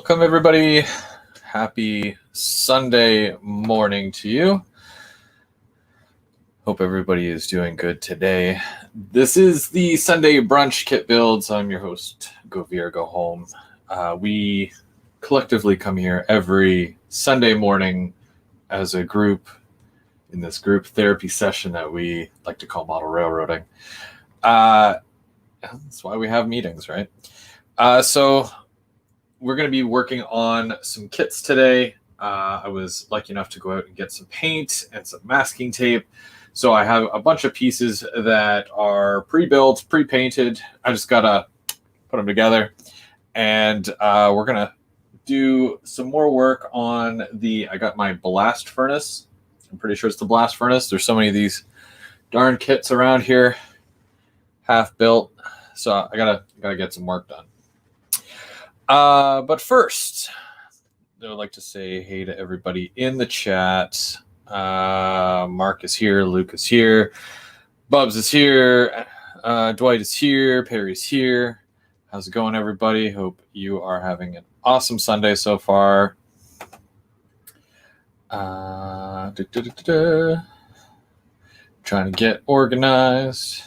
Welcome, everybody. Happy Sunday morning to you. Hope everybody is doing good today. This is the Sunday Brunch Kit Builds. I'm your host, Go Veer, Go Home. We collectively come here every Sunday morning as a group in this group therapy session that we like to call model railroading. That's why we have meetings, right? So we're going to be working on some kits today. I was lucky enough to go out and get some paint and some masking tape. So I have a bunch of pieces that are pre-built, pre-painted. I just got to put them together. And we're going to do some more work on I got my blast furnace. I'm pretty sure it's the blast furnace. There's so many of these darn kits around here, half built. So I gotta get some work done. But first, I would like to say hey to everybody in the chat. Mark is here, Luke is here, Bubs is here, Dwight is here, Perry's here. How's it going, everybody? Hope you are having an awesome Sunday so far. Trying to get organized.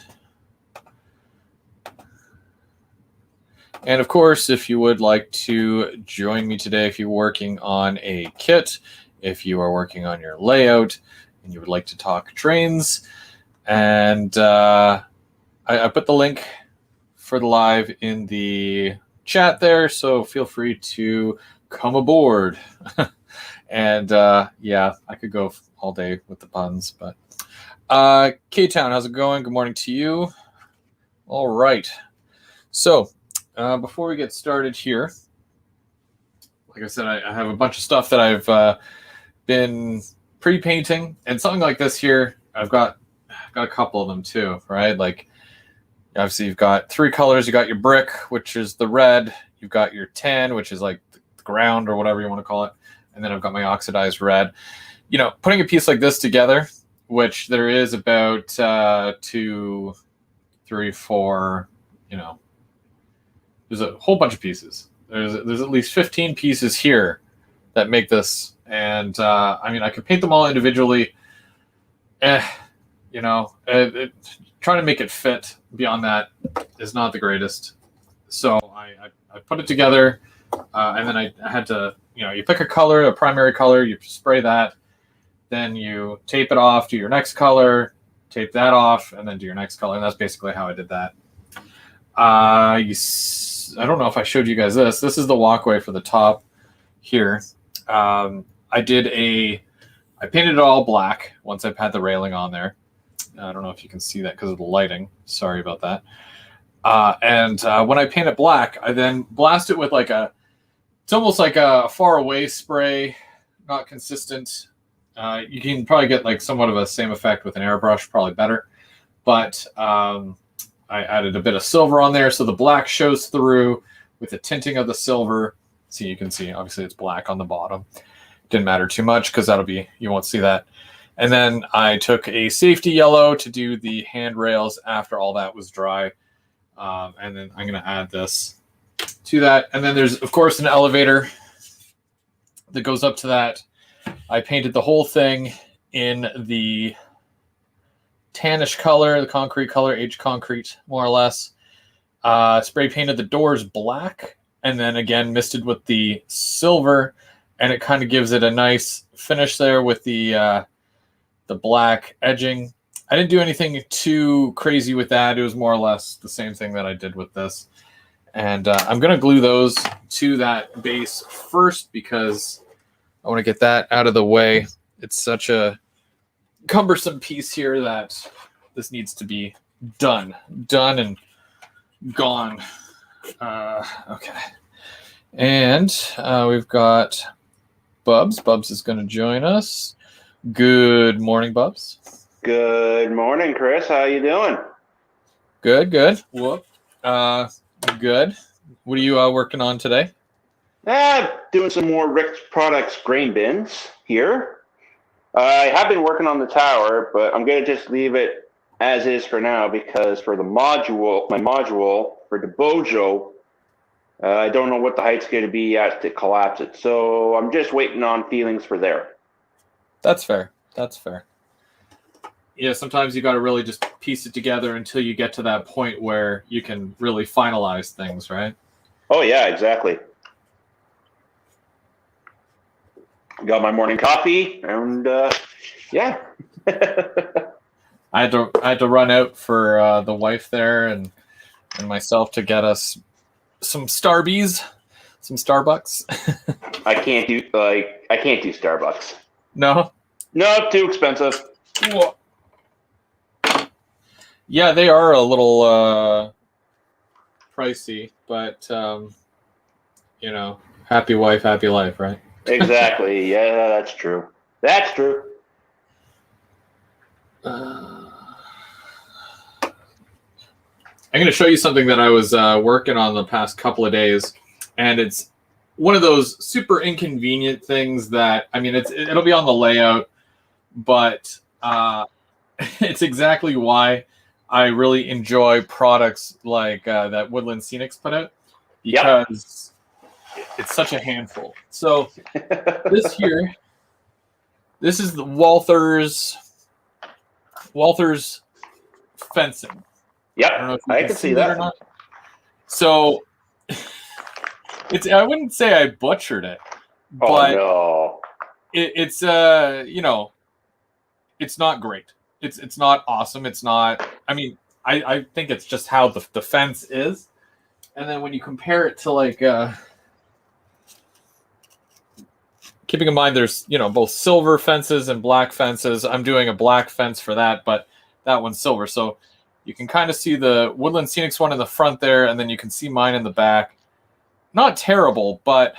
And of course, if you would like to join me today, if you're working on a kit, if you are working on your layout, and you would like to talk trains, and I put the link for the live in the chat there, so feel free to come aboard. And yeah, I could go all day with the puns, but K-Town, how's it going? Good morning to you. All right. So before we get started here, like I said, I have a bunch of stuff that I've been pre-painting, and something like this here, I've got a couple of them too, right? Like, obviously you've got three colors. You got your brick, which is the red. You've got your tan, which is like the ground or whatever you want to call it. And then I've got my oxidized red. You know, putting a piece like this together, which there is about 2, 3, 4, you know, there's a whole bunch of pieces. There's at least 15 pieces here that make this. And I mean, I could paint them all individually. You know, trying to make it fit beyond that is not the greatest. So I put it together, and then I had to, you know, you pick a color, a primary color, you spray that, then you tape it off, do your next color, tape that off, and then do your next color. And that's basically how I did that. I don't know if I showed you guys this. This is the walkway for the top here. I painted it all black once I've had the railing on there. I don't know if you can see that because of the lighting. Sorry about that. And when I paint it black, I then blast it with it's almost like a far away spray, not consistent. You can probably get like somewhat of a same effect with an airbrush, probably better. But I added a bit of silver on there so the black shows through with the tinting of the silver. So you can see, obviously it's black on the bottom. Didn't matter too much because you won't see that. And then I took a safety yellow to do the handrails after all that was dry. And then I'm going to add this to that. And then there's, of course, an elevator that goes up to that. I painted the whole thing in the tannish color, the concrete color, aged concrete, more or less. Spray painted the doors black, and then again misted with the silver, and it kind of gives it a nice finish there with the black edging. I didn't do anything too crazy with that. It was more or less the same thing that I did with this. And I'm going to glue those to that base first because I want to get that out of the way. It's such a cumbersome piece here that this needs to be done and gone. Okay. And we've got Bubs. Bubs is going to join us. Good morning, Bubs. Good morning, Chris. How you doing? Good. Whoop. Good. What are you working on today? Doing some more Rick's Products grain bins here. I have been working on the tower, but I'm going to just leave it as is for now because for the module, my module for the Bojo, I don't know what the height's going to be yet to collapse it, so I'm just waiting on feelings for there. That's fair. That's fair. Yeah, sometimes you got to really just piece it together until you get to that point where you can really finalize things, right? Oh yeah, exactly. Got my morning coffee, and yeah. I had to run out for the wife there and myself to get us some Starbies, some Starbucks. I can't do Starbucks. No. No, too expensive. Whoa. Yeah, they are a little pricey, but you know, happy wife, happy life, right? Exactly. Yeah, that's true. That's true. I'm going to show you something that I was working on the past couple of days, and it's one of those super inconvenient things that, I mean, it'll be on the layout, but it's exactly why I really enjoy products like that Woodland Scenics put out, because it's such a handful. So this is the Walthers fencing. Yep, I don't know if you I can see that or not. So I wouldn't say I butchered it, but it's you know, it's not great. It's not awesome. It's not. I mean, I think it's just how the fence is, and then when you compare it to like, keeping in mind there's both silver fences and black fences. I'm doing a black fence for that, but that one's silver, so you can kind of see the Woodland Scenics one in the front there, and then you can see mine in the back. Not terrible, but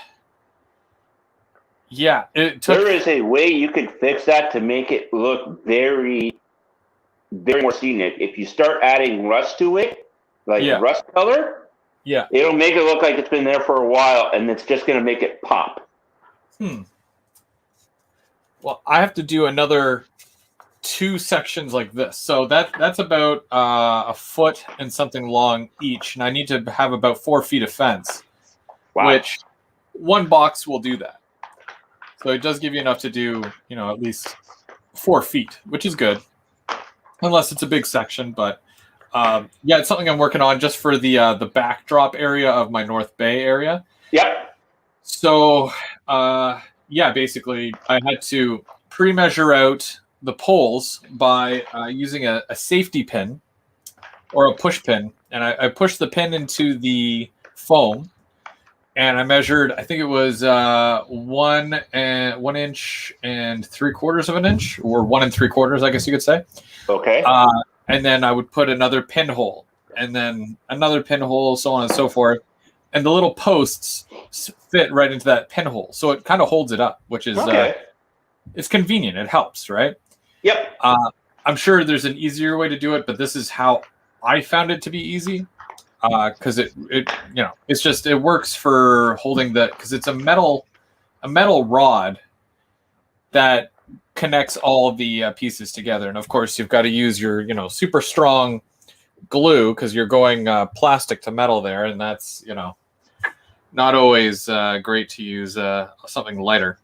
yeah, there is a way you could fix that to make it look very, very more scenic. If you start adding rust to it, like rust color, it'll make it look like it's been there for a while, and it's just going to make it pop. Well, I have to do another 2 sections like this, so that's about a foot and something long each, and I need to have about 4 feet of fence, which one box will do that. So it does give you enough to do, at least 4 feet, which is good, unless it's a big section. But yeah, it's something I'm working on just for the backdrop area of my North Bay area. Yep. So yeah, basically I had to pre-measure out the poles by using a safety pin or a push pin, and I pushed the pin into the foam, and I measured, I think it was 1 inch and 3/4 of an inch, or 1 3/4, I guess you could say. Okay. And then I would put another pinhole, and then another pinhole, so on and so forth, and the little posts fit right into that pinhole, so it kind of holds it up, which is it's convenient. It helps, right? Yep. I'm sure there's an easier way to do it, but this is how I found it to be easy, because it's just, it works for holding because it's a metal rod that connects all the pieces together, and of course you've got to use your super strong glue, because you're going plastic to metal there, and that's not always great to use something lighter.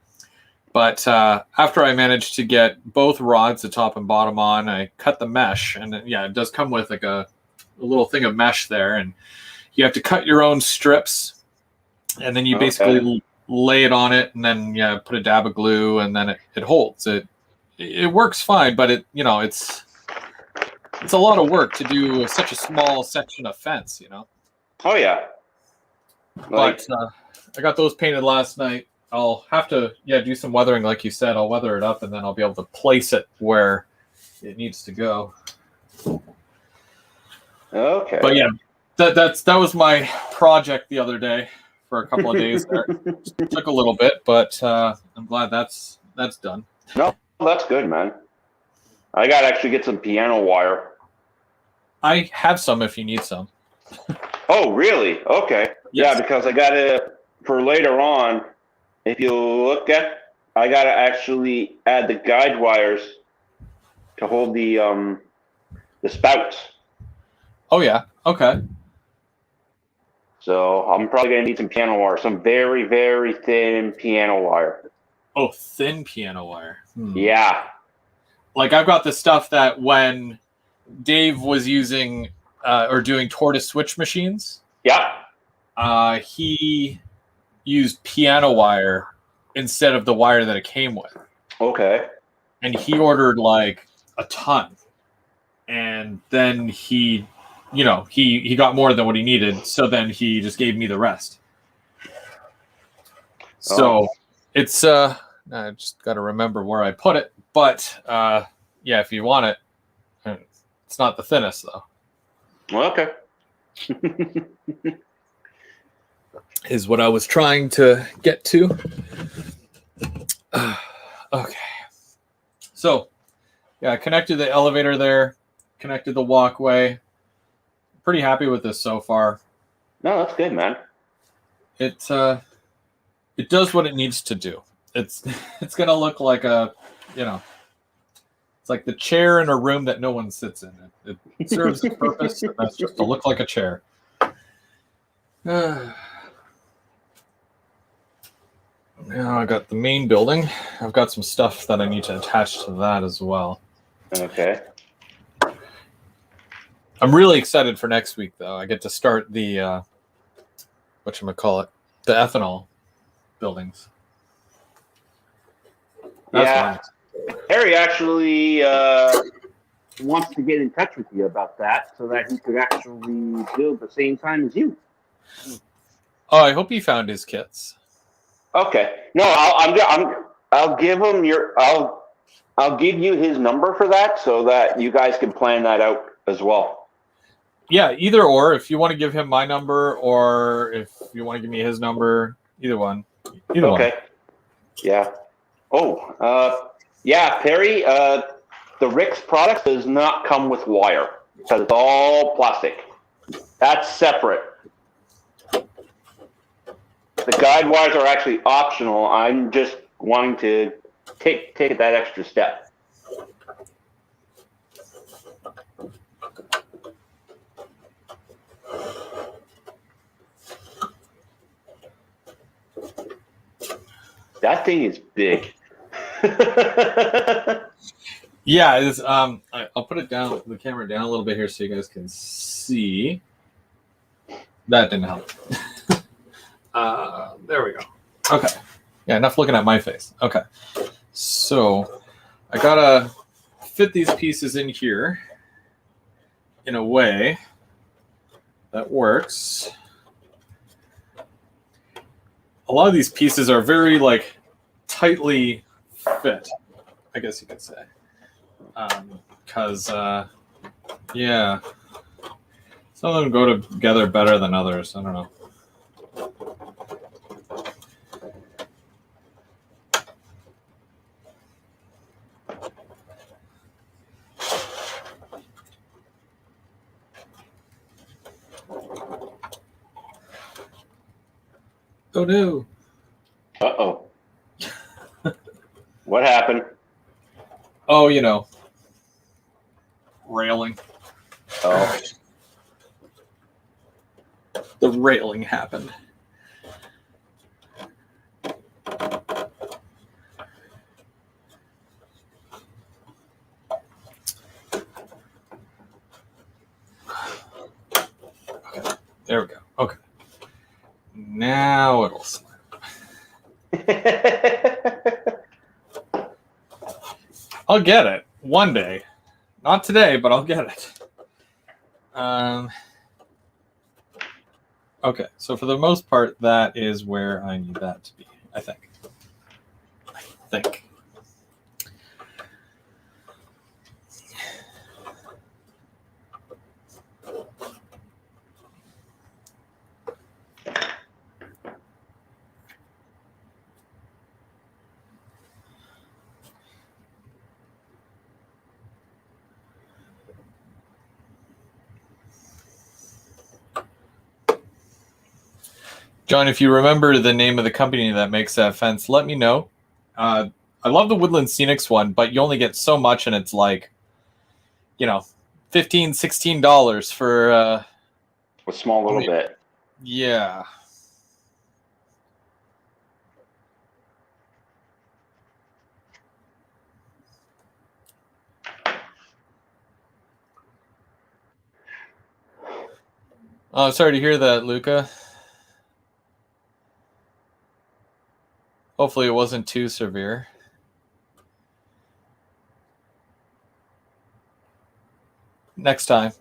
But after I managed to get both rods, the top and bottom, on, I cut the mesh, and it does come with like a little thing of mesh there, and you have to cut your own strips, and then you basically lay it on it, and then put a dab of glue, and then it holds. It works fine, but it's a lot of work to do such a small section of fence, Oh yeah. But I got those painted last night. I'll have to do some weathering, like you said. I'll weather it up, and then I'll be able to place it where it needs to go. Okay. But yeah, that was my project the other day for a couple of days there. It took a little bit, but I'm glad that's done. No, that's good, man. I got to actually get some piano wire. I have some if you need some. Oh, really? Okay. Yes. Yeah, because I got to, for later on, if you look at, I got to actually add the guide wires to hold the spouts. Oh, yeah. Okay. So I'm probably going to need some piano wire, some very, very thin piano wire. Oh, thin piano wire. Yeah. Like I've got the stuff that when Dave was using or doing tortoise switch machines. Yeah. He used piano wire instead of the wire that it came with. Okay. And he ordered like a ton. And then he got more than what he needed. So then he just gave me the rest. So it's, I just got to remember where I put it. But yeah, if you want it, it's not the thinnest though. Okay. Is what I was trying to get to. Okay. So, yeah, I connected the elevator there, connected the walkway. Pretty happy with this so far. No, that's good, man. It does what it needs to do. It's gonna look like a, it's like the chair in a room that no one sits in. It serves a purpose, and that's just to look like a chair. Now I got the main building. I've got some stuff that I need to attach to that as well. Okay. I'm really excited for next week, though. I get to start the whatchamacallit, the ethanol buildings. That's Harry actually wants to get in touch with you about that so that he could actually build the same time as you. Oh, I hope he found his kits. Okay. No, I'll give him I'll give you his number for that so that you guys can plan that out as well. Yeah, either or. If you want to give him my number or if you want to give me his number, either one. Either one. Yeah. Oh, yeah, Perry, the Rick's product does not come with wire because it's all plastic. That's separate. The guide wires are actually optional. I'm just wanting to take that extra step. That thing is big. Yeah, it's, I'll put it down, the camera down a little bit here so you guys can see. That didn't help. There we go. Okay. Yeah, enough looking at my face. Okay. So I gotta fit these pieces in here in a way that works. A lot of these pieces are very tightly fit, I guess you could say. Because yeah, some of them go together better than others. I don't know. Oh no. Uh-oh. What happened? Oh, railing. Oh. The railing happened. Okay, there we go. Okay. Now it'll slide. I'll get it one day. Not today, but I'll get it. Okay, so for the most part, that is where I need that to be, I think. John, if you remember the name of the company that makes that fence, let me know. I love the Woodland Scenics one, but you only get so much, and it's $15, $16 for a small little bit. Yeah. Oh, sorry to hear that, Luca. Hopefully it wasn't too severe. Next time.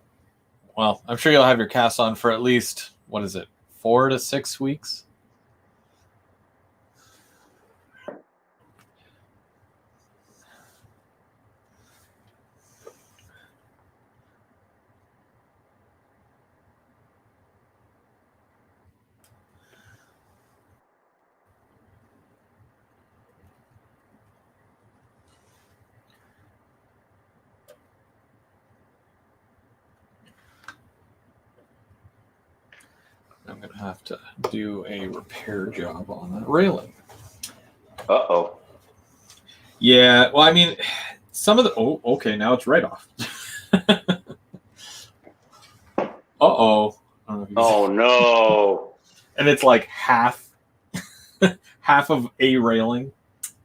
Well, I'm sure you'll have your cast on for at least, 4 to 6 weeks? I'm going to have to do a repair job on that railing. Uh-oh. Yeah, well, I mean, some of the... Oh, okay, now it's right off. Uh-oh. Oh, no. And it's like half of a railing.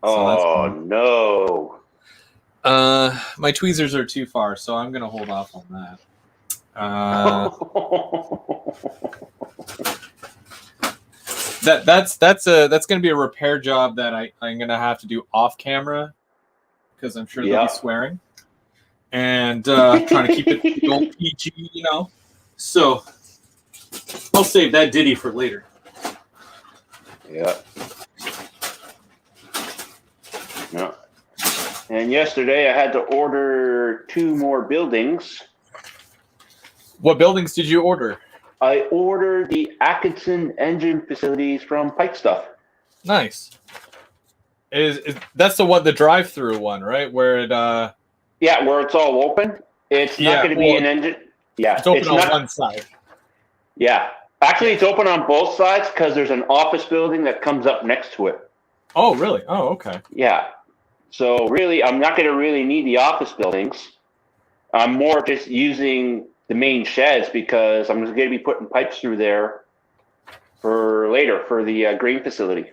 So no. My tweezers are too far, so I'm going to hold off on that. That's going to be a repair job that I'm going to have to do off camera because I'm sure they'll be swearing and trying to keep it PG, you know. So I'll save that ditty for later. Yeah. No. And yesterday I had to order 2 more buildings. What buildings did you order? I ordered the Atkinson engine facilities from Pike Stuff. Nice. That's the drive-through one, right? Where it yeah, where it's all open. It's not going to be an engine. Yeah, it's open on one side. Yeah, actually, it's open on both sides because there's an office building that comes up next to it. Oh, really? Oh, okay. Yeah. So really, I'm not going to really need the office buildings. I'm more just using the main sheds because I'm going to be putting pipes through there for later for the green facility.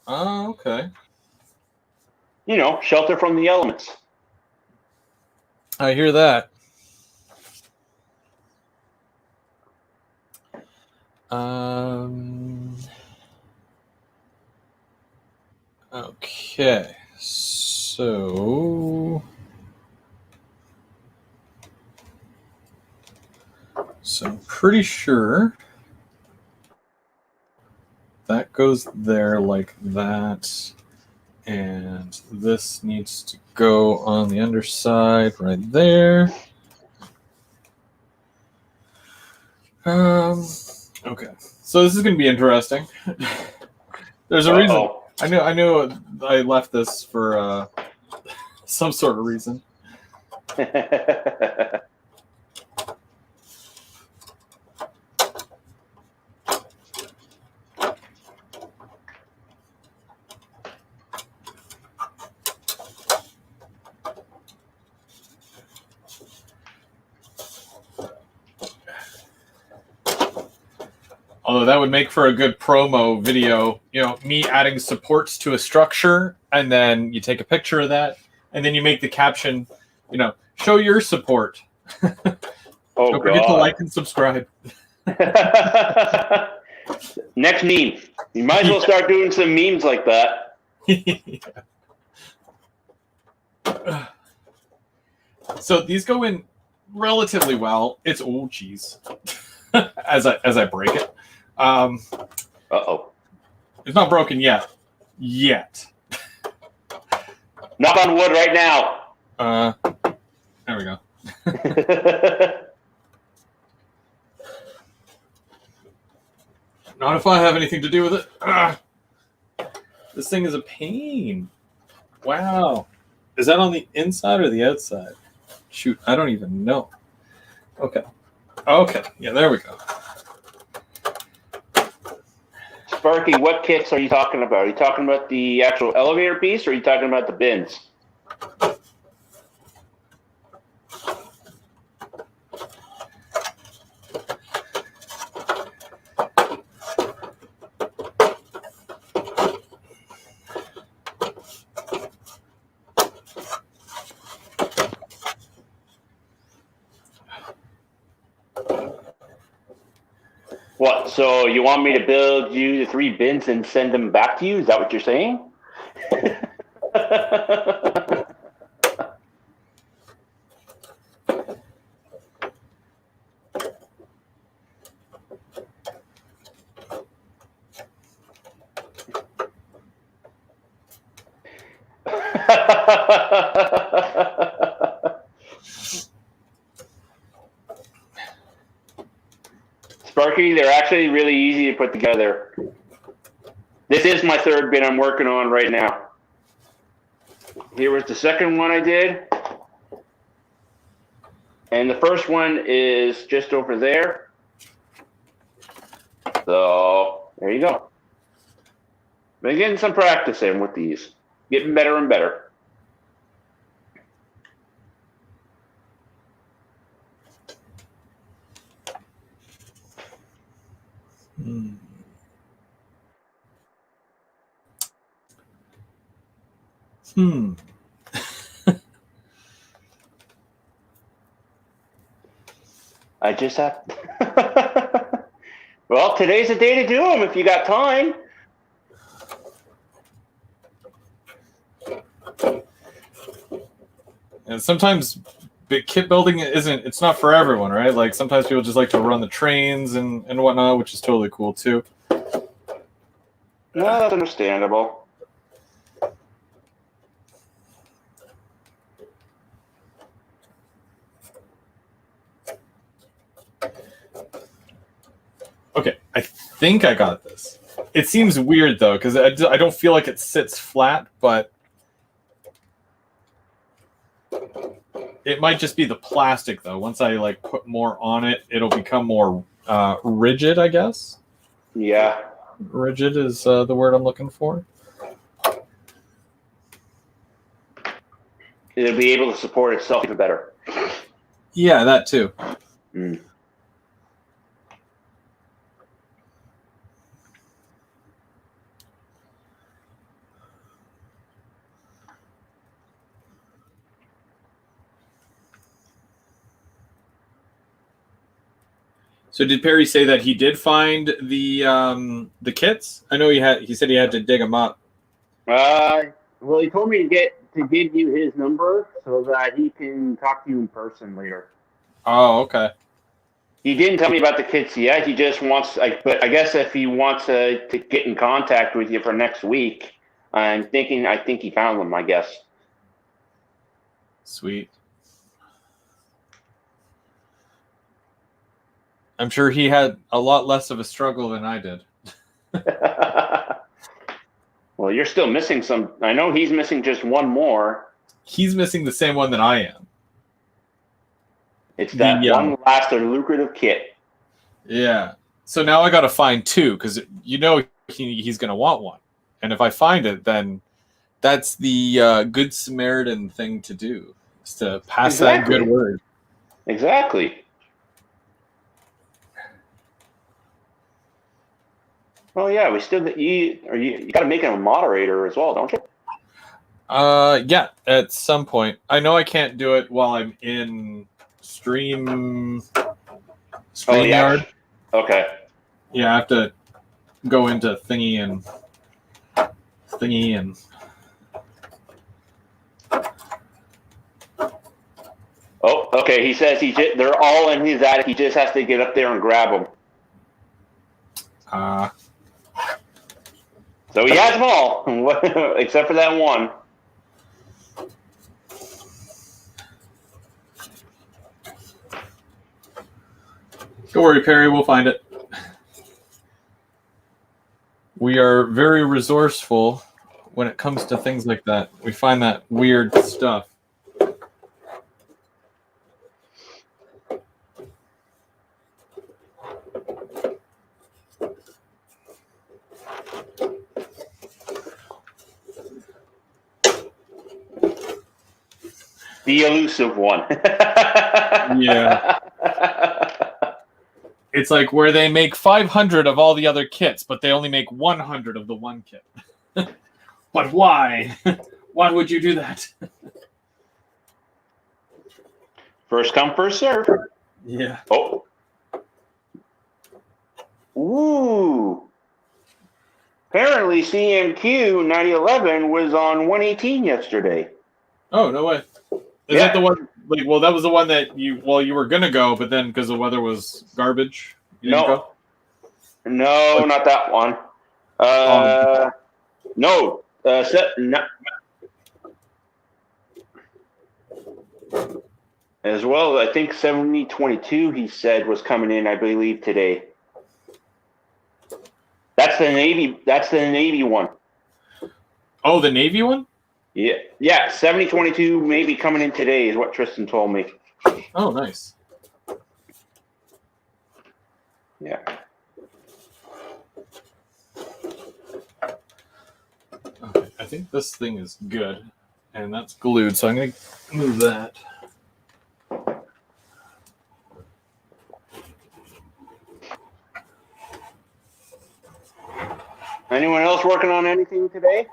Oh, okay. You know, shelter from the elements. I hear that. Okay. So I'm pretty sure that goes there like that. And this needs to go on the underside right there. Okay. So this is going to be interesting. There's a reason. I knew I left this for some sort of reason. Although that would make for a good promo video, you know, me adding supports to a structure, and then you take a picture of that, and then you make the caption, you know, show your support. Don't forget to like and subscribe. Next meme. You might as well start doing some memes like that. So these go in relatively well. It's geez. as I break it. It's not broken yet. Knock on wood right now. There we go. Not if I have anything to do with it. This thing is a pain. Wow. Is that on the inside or the outside? Shoot, I don't even know. Okay. Yeah, there we go. Sparky, what kits are you talking about? Are you talking about the actual elevator piece, or are you talking about the bins? What? So you want me to build you the 3 bins and send them back to you? Is that what you're saying? Sparky, they're actually really easy to put together. This is my 3rd bin I'm working on right now. Here was the 2nd one I did. And the 1st one is just over there. So, there you go. Been getting some practice in with these. Getting better and better. I just have... Well, today's the day to do them if you got time. And sometimes kit building it's not for everyone, right? Like sometimes people just like to run the trains and whatnot, which is totally cool too. No, that's understandable. Okay, I think I got this. It seems weird though, because I don't feel like it sits flat, but it might just be the plastic though. Once I like put more on it, it'll become more rigid, I guess. Yeah. Rigid is the word I'm looking for. It'll be able to support itself even better. Yeah, that too. Mm. So did Perry say that he did find the kits? I know he said he had to dig them up. Well, he told me to give you his number so that he can talk to you in person later. Oh, okay. He didn't tell me about the kits yet. He just wants, but I guess if he wants to get in contact with you for next week, I think he found them, I guess. Sweet. I'm sure he had a lot less of a struggle than I did. Well, you're still missing some. I know he's missing just one more. He's missing the same one that I am. It's that one last lucrative kit. Yeah. So now I got to find 2 because he's going to want one. And if I find it, then that's the Good Samaritan thing to do, is to pass that good word. Exactly. Oh yeah, we still you got to make him a moderator as well, don't you? Yeah, at some point. I know I can't do it while I'm in StreamYard. Yeah. Okay. Yeah, I have to go into thingy and. Oh, okay. He says they're all in his attic. He just has to get up there and grab them. So he has them all, except for that one. Don't worry, Perry. We'll find it. We are very resourceful when it comes to things like that. We find that weird stuff. The elusive one. Yeah. It's like where they make 500 of all the other kits, but they only make 100 of the one kit. But why? Why would you do that? First come, first serve. Yeah. Oh. Ooh. Apparently, CMQ 9011 was on 118 yesterday. Oh, no way. Is that the one? Like, well, that was the one that you were gonna go, but then because the weather was garbage, you didn't go? No, not that one. No. As well, I think 7022 he said was coming in, I believe, today. That's the Navy one. Oh, the Navy one? Yeah. 7022 maybe coming in today is what Tristan told me. Oh, nice. Yeah. Okay, I think this thing is good, and that's glued, so I'm going to move that. Anyone else working on anything today?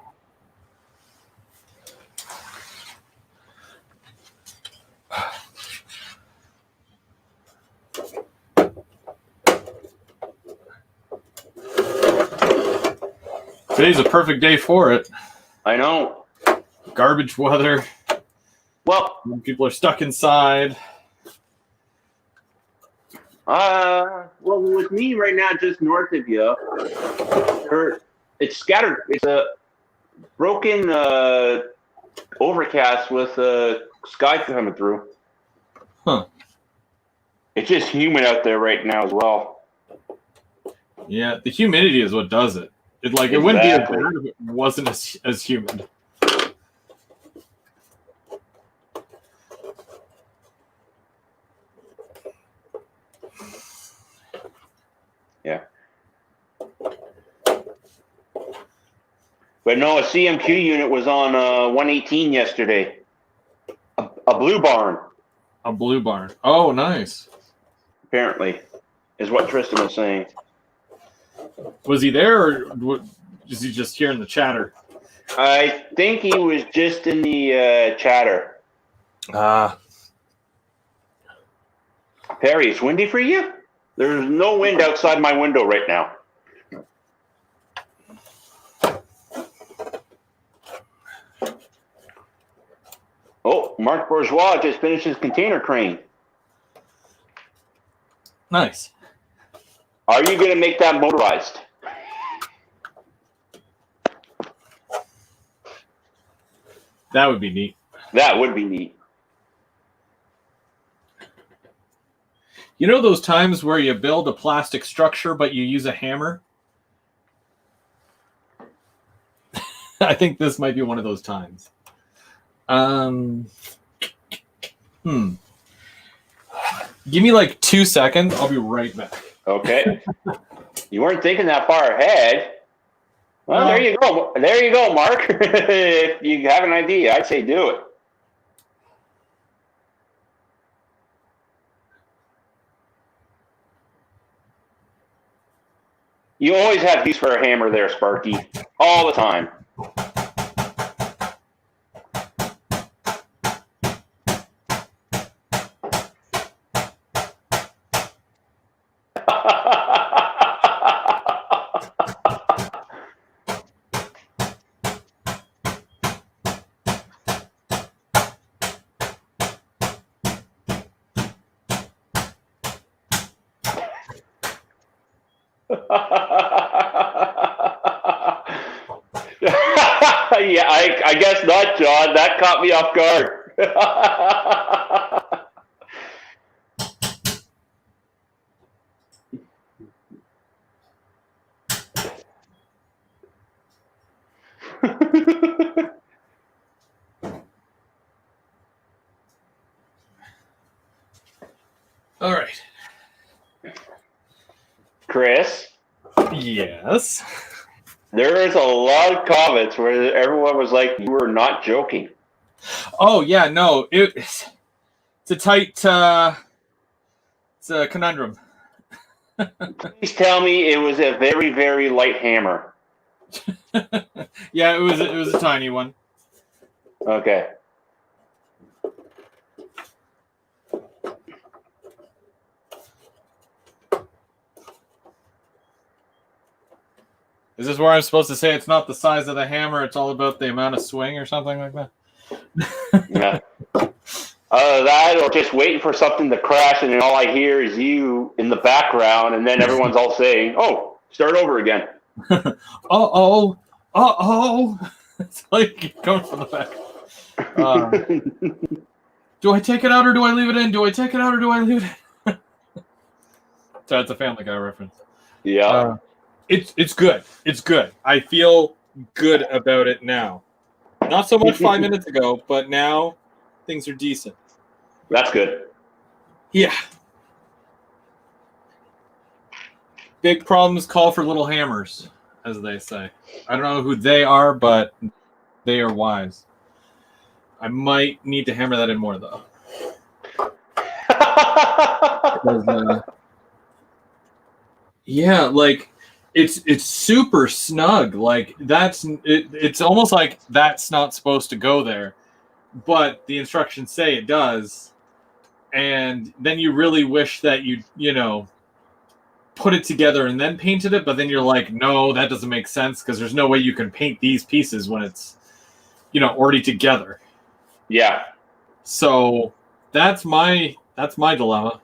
Today's a perfect day for it. I know. Garbage weather. Well, people are stuck inside. Well, with me right now, just north of you, it's scattered. It's a broken overcast with sky coming through. Huh. It's just humid out there right now as well. Yeah, the humidity is what does it. It wouldn't be as bad if it wasn't as humid. Yeah. But no, a CMQ unit was on 118 yesterday. A blue barn. A blue barn. Oh, nice. Apparently, is what Tristan was saying. Was he there, or is he just hearing the chatter? I think he was just in the chatter. Perry, it's windy for you? There's no wind outside my window right now. Oh, Mark Bourgeois just finished his container crane. Nice. Are you going to make that motorized? That would be neat. That would be neat. You know those times where you build a plastic structure but you use a hammer? I think this might be one of those times. Give me like 2 seconds. I'll be right back. Okay. You weren't thinking that far ahead. Well, there you go. There you go, Mark. If you have an idea, I'd say do it. You always have use for a hammer there, Sparky. All the time. Yeah, I guess not, John. That caught me off guard. All right. Chris? Yes? There is a lot of comments where everyone was like, you were not joking. Oh, yeah, no. It's a tight... it's a conundrum. Please tell me it was a very, very light hammer. Yeah, it was a tiny one. Okay. Is this where I'm supposed to say it's not the size of the hammer, it's all about the amount of swing or something like that? Yeah. That or just waiting for something to crash, and then all I hear is you in the background, and then everyone's all saying, "Oh, start over again." Uh-oh. It's like going from the back. Do I take it out or do I leave it in? Do I take it out or do I leave it in? So that's a Family Guy reference. Yeah. It's good. It's good. I feel good about it now. Not so much 5 minutes ago, but now things are decent. That's good. Yeah. Big problems call for little hammers, as they say. I don't know who they are, but they are wise. I might need to hammer that in more, though. Because, yeah, like it's super snug. Like it's almost like that's not supposed to go there, but the instructions say it does, and then you really wish that you put it together and then painted it, but then you're like, no, that doesn't make sense because there's no way you can paint these pieces when it's already together. Yeah. So that's my dilemma.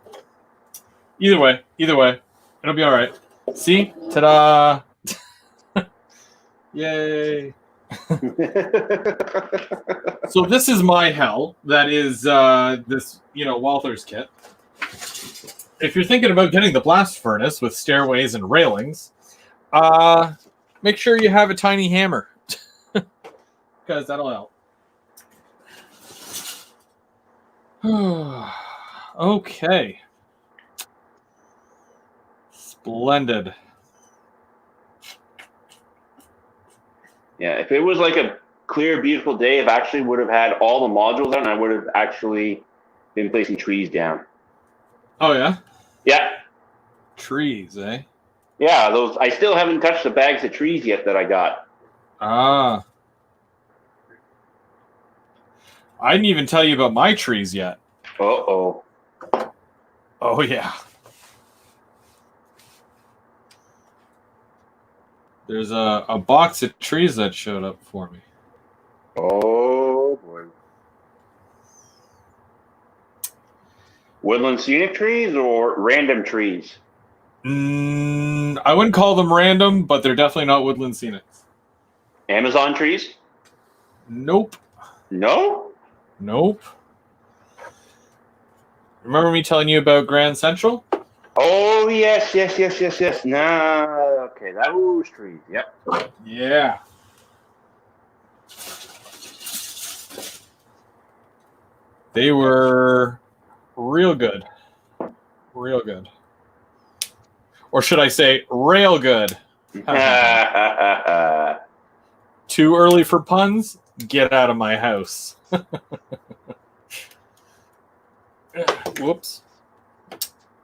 Either way, it'll be all right. See? Ta-da! Yay! So this is my hell. That is this Walthers kit. If you're thinking about getting the blast furnace with stairways and railings, make sure you have a tiny hammer because that'll help. Okay. Splendid. Yeah, if it was like a clear, beautiful day, I actually would have had all the modules out, and I would have actually been placing trees down. Oh, yeah? Yeah. Trees, eh? Yeah, those. I still haven't touched the bags of trees yet that I got. Ah. I didn't even tell you about my trees yet. Uh-oh. Oh, yeah. There's a box of trees that showed up for me. Oh, boy. Woodland scenic trees or random trees? I wouldn't call them random, but they're definitely not woodland scenics. Amazon trees? Nope. No? Nope. Remember me telling you about Grand Central? Oh, yes. Nah, okay, those trees. Yep. Yeah. They were real good. Real good. Or should I say, rail good? Too early for puns? Get out of my house. Whoops.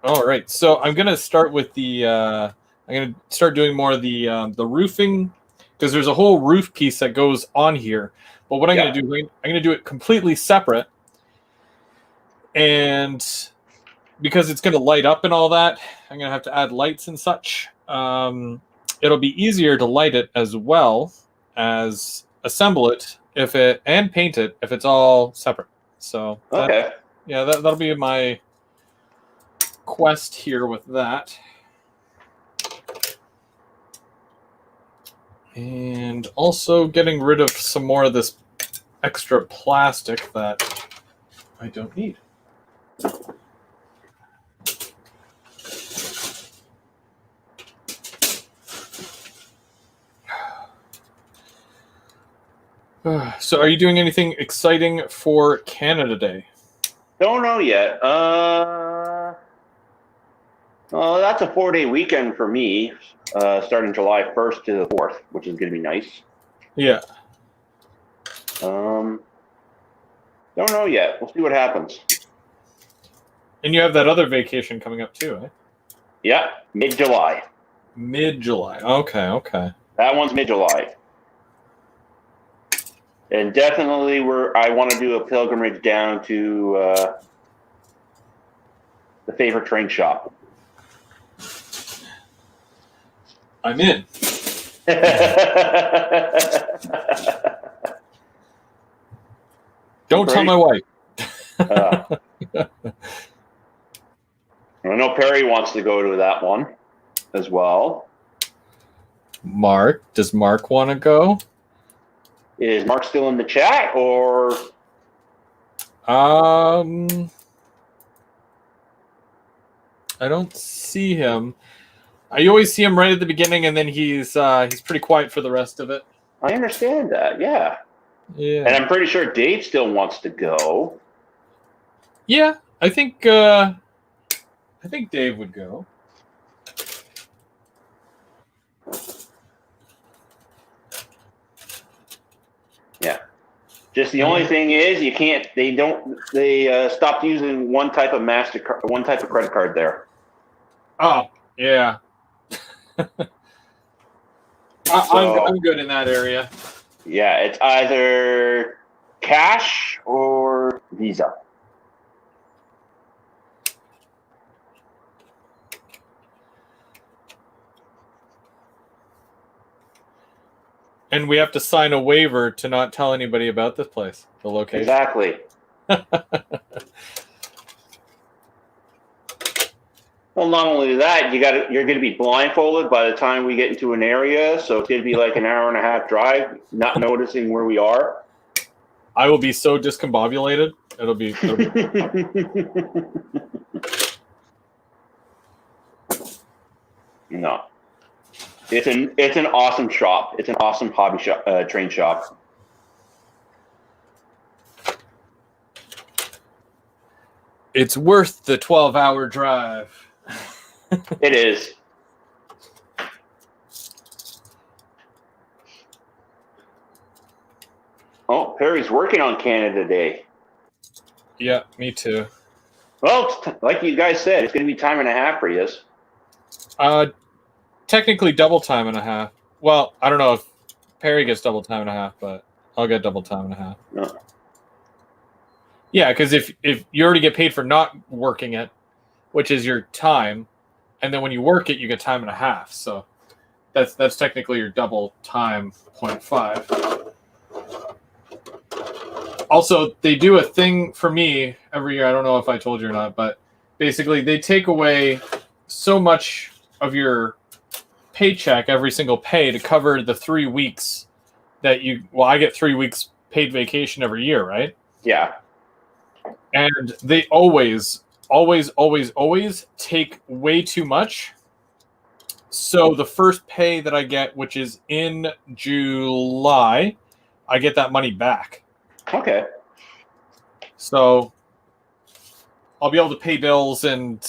All right, so I'm gonna start with the. I'm gonna start doing more of the roofing because there's a whole roof piece that goes on here. But what I'm gonna do, I'm gonna do it completely separate, and because it's gonna light up and all that, I'm gonna have to add lights and such. It'll be easier to light it as well as assemble it and paint it if it's all separate. So okay. That'll be my quest here with that. And also getting rid of some more of this extra plastic that I don't need. So are you doing anything exciting for Canada Day? Don't know yet. That's a 4-day weekend for me, starting July 1st to the 4th, which is going to be nice. Yeah. Don't know yet. We'll see what happens. And you have that other vacation coming up too, eh? Yeah, mid-July. Mid-July. Okay. That one's mid-July. And definitely I want to do a pilgrimage down to the favorite train shop. I'm in. Don't tell my wife. I know Perry wants to go to that one as well. Mark, does Mark want to go? Is Mark still in the chat, or? I don't see him. I always see him right at the beginning, and then he's pretty quiet for the rest of it. I understand that, yeah. Yeah. And I'm pretty sure Dave still wants to go. Yeah, I think Dave would go. Yeah. Just the only thing is you can't. They stopped using one type of one type of credit card there. Oh yeah. I'm good in that area. Yeah, it's either cash or Visa. And we have to sign a waiver to not tell anybody about this place, the location. Exactly. Well, not only that, you're going to be blindfolded by the time we get into an area, so it's going to be like an hour and a half drive, not noticing where we are. I will be so discombobulated. It'll be No. It's an awesome shop. It's an awesome hobby shop, train shop. It's worth the 12-hour drive. It is. Oh, Perry's working on Canada Day. Yeah, me too. Well, like you guys said, it's going to be time and a half for you. Technically double time and a half. Well, I don't know if Perry gets double time and a half, but I'll get double time and a half. No. Yeah, because if you already get paid for not working it, which is your time, and then when you work it, you get time and a half. So that's technically your double time 0.5. Also, they do a thing for me every year. I don't know if I told you or not, but basically they take away so much of your paycheck every single pay to cover the 3 weeks that I get 3 weeks paid vacation every year, right? Yeah. And they always take way too much. So the first pay that I get, which is in July, I get that money back. Okay. So I'll be able to pay bills and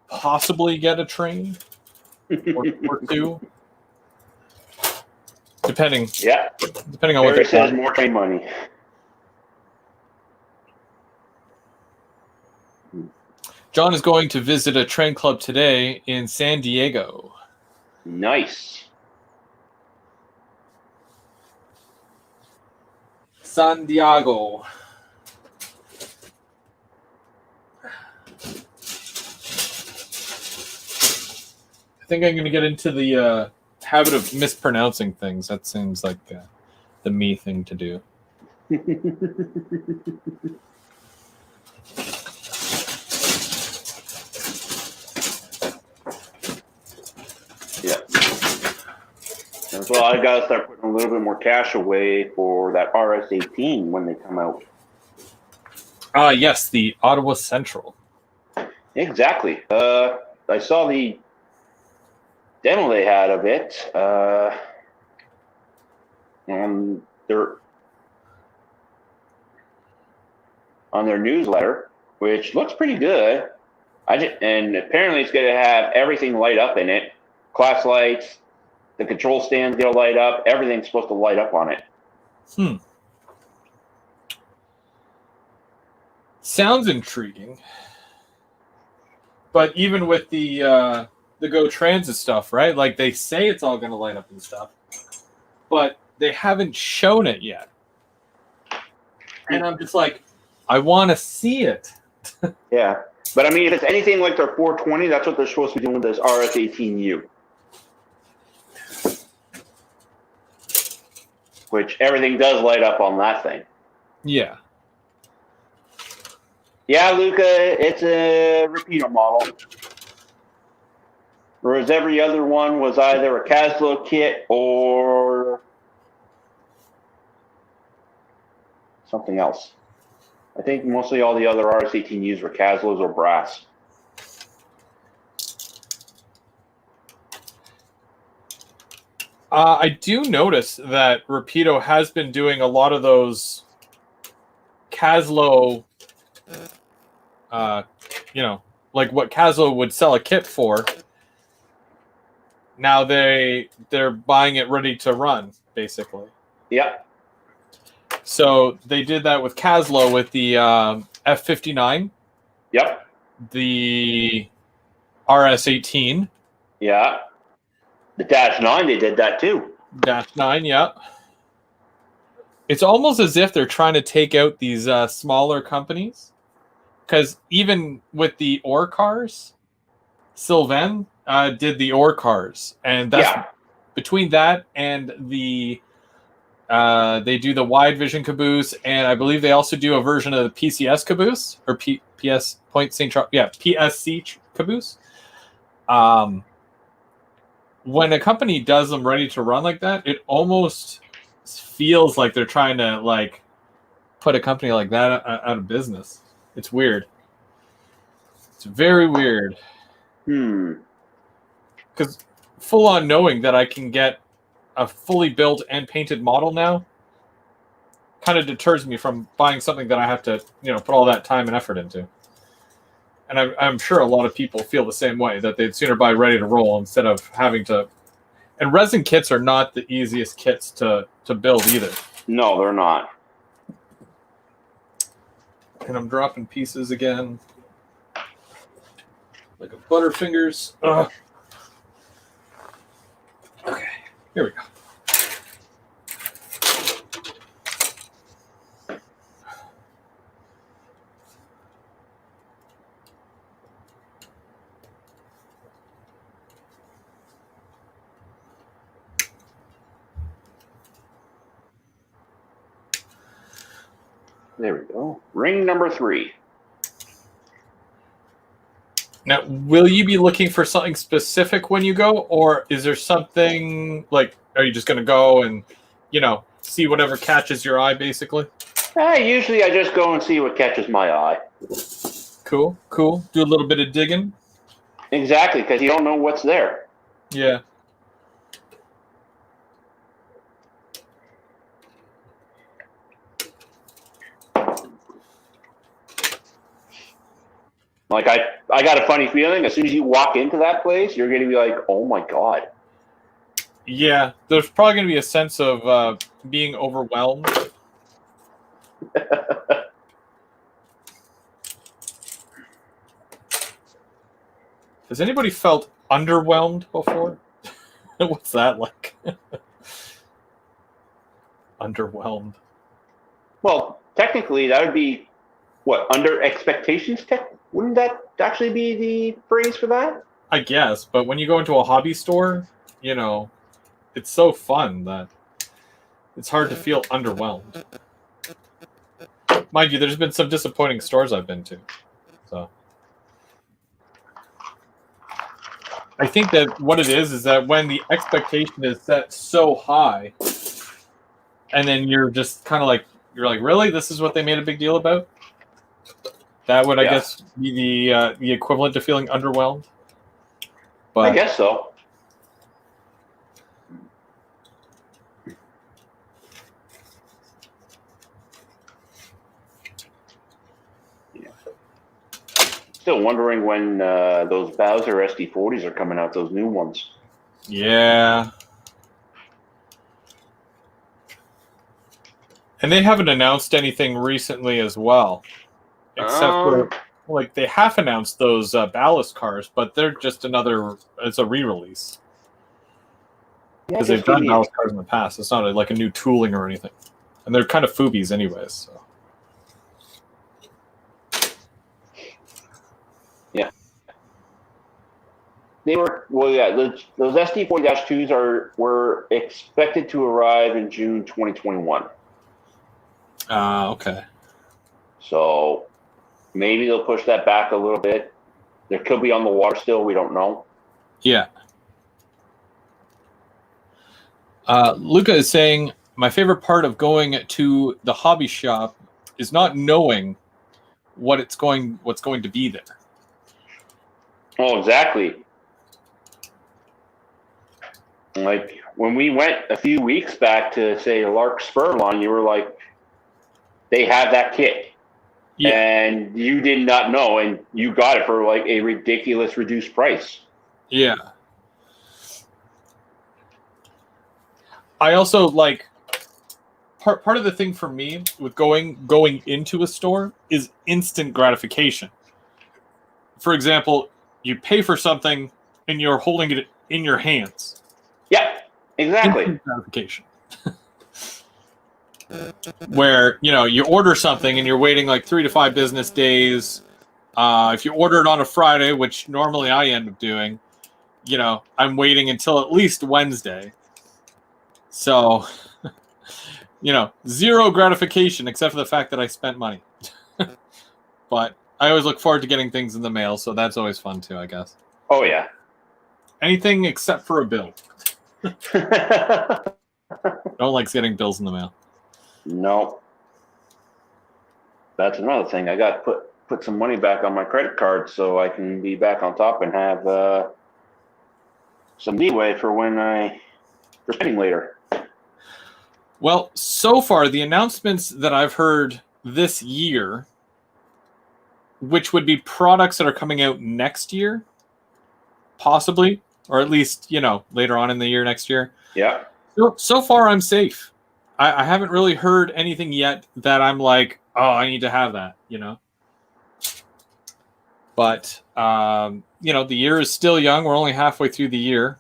possibly get a train or two. Depending on what Perry says more train money. John is going to visit a train club today in San Diego. Nice. San Diego. I think I'm going to get into the habit of mispronouncing things. That seems like the me thing to do. Yeah. Well, I got to start putting a little bit more cash away for that RS-18 when they come out. Yes, the Ottawa Central. Exactly. I saw the demo they had of it on their newsletter, which looks pretty good. And apparently it's going to have everything light up in it. Class lights, the control stand's going to light up. Everything's supposed to light up on it. Sounds intriguing. But even with the Go Transit stuff, right? Like they say it's all going to light up and stuff, but they haven't shown it yet. And I'm just like, I want to see it. Yeah. But I mean, if it's anything like their 420, that's what they're supposed to be doing with this RS-18U. which everything does light up on that thing. Yeah. Yeah, Luca, it's a repeater model. Whereas every other one was either a Caslo kit or something else. I think mostly all the other RS-18Us were Caslos or brass. I do notice that Rapido has been doing a lot of those Caslo, like what Caslo would sell a kit for. Now they're buying it ready to run, basically. Yep. So they did that with Caslo with the F-59. Yep. The RS-18. Yeah. The Dash 9, they did that too. Dash 9, yeah. It's almost as if they're trying to take out these smaller companies. Because even with the ore cars, Sylvain did the ore cars. And that's between that and the they do the wide vision caboose, and I believe they also do a version of the PCS caboose or PS Point St. Charles. Yeah, PSC caboose. When a company does them ready to run like that, it almost feels like they're trying to like put a company like that out of business. It's weird. It's very weird. Because full on knowing that I can get a fully built and painted model now kind of deters me from buying something that I have to, put all that time and effort into. And I'm sure a lot of people feel the same way, that they'd sooner buy ready to roll instead of having to. And resin kits are not the easiest kits to build either. No, they're not. And I'm dropping pieces again. Like a Butterfingers. Ugh. Okay, here we go. There we go. Ring number 3. Now, will you be looking for something specific when you go, or is there something like, are you just going to go and, see whatever catches your eye, basically? Usually I just go and see what catches my eye. Cool. Do a little bit of digging. Exactly, because you don't know what's there. Yeah. Like I got a funny feeling as soon as you walk into that place, you're going to be like, oh my God. Yeah, there's probably going to be a sense of being overwhelmed. Has anybody felt underwhelmed before? What's that like? Underwhelmed. Well, technically, that would be, what, under expectations? Wouldn't that actually be the phrase for that? I guess, but when you go into a hobby store, it's so fun that it's hard to feel underwhelmed. Mind you, there's been some disappointing stores I've been to. So I think that what it is that when the expectation is set so high, and then you're just kind of like, really? This is what they made a big deal about? That would, I guess, be the equivalent to feeling underwhelmed. But I guess so. Yeah. Still wondering when those Bowser SD40s are coming out, those new ones. Yeah. And they haven't announced anything recently as well. Except for, they half announced those ballast cars, but they're just it's a re-release. Because they've done ballast cars in the past. It's not like a new tooling or anything. And they're kind of foobies anyways. So. Yeah. They were those SD40-2s were expected to arrive in June 2021. Okay. So maybe they'll push that back a little bit. There could be on the water still. We don't know. Yeah. Luca is saying, my favorite part of going to the hobby shop is not knowing what's going to be there. Oh, exactly. Like when we went a few weeks back to say Larkspur line, you were like, they have that kit. Yeah. And you did not know, and you got it for like a ridiculous reduced price. Yeah. I also like part of the thing for me with going into a store is instant gratification. For example, you pay for something and you're holding it in your hands. Yeah, exactly. Instant gratification. Where, you order something and you're waiting like 3 to 5 business days. If you order it on a Friday, which normally I end up doing, I'm waiting until at least Wednesday. So, zero gratification except for the fact that I spent money. But I always look forward to getting things in the mail, so that's always fun too, I guess. Oh, yeah. Anything except for a bill. Don't like getting bills in the mail. No. That's another thing. I got to put some money back on my credit card so I can be back on top and have some leeway for for spending later. Well, so far, the announcements that I've heard this year, which would be products that are coming out next year, possibly, or at least, later on in the year next year. Yeah. So far, I'm safe. I haven't really heard anything yet that I'm like, oh, I need to have that, But, the year is still young. We're only halfway through the year.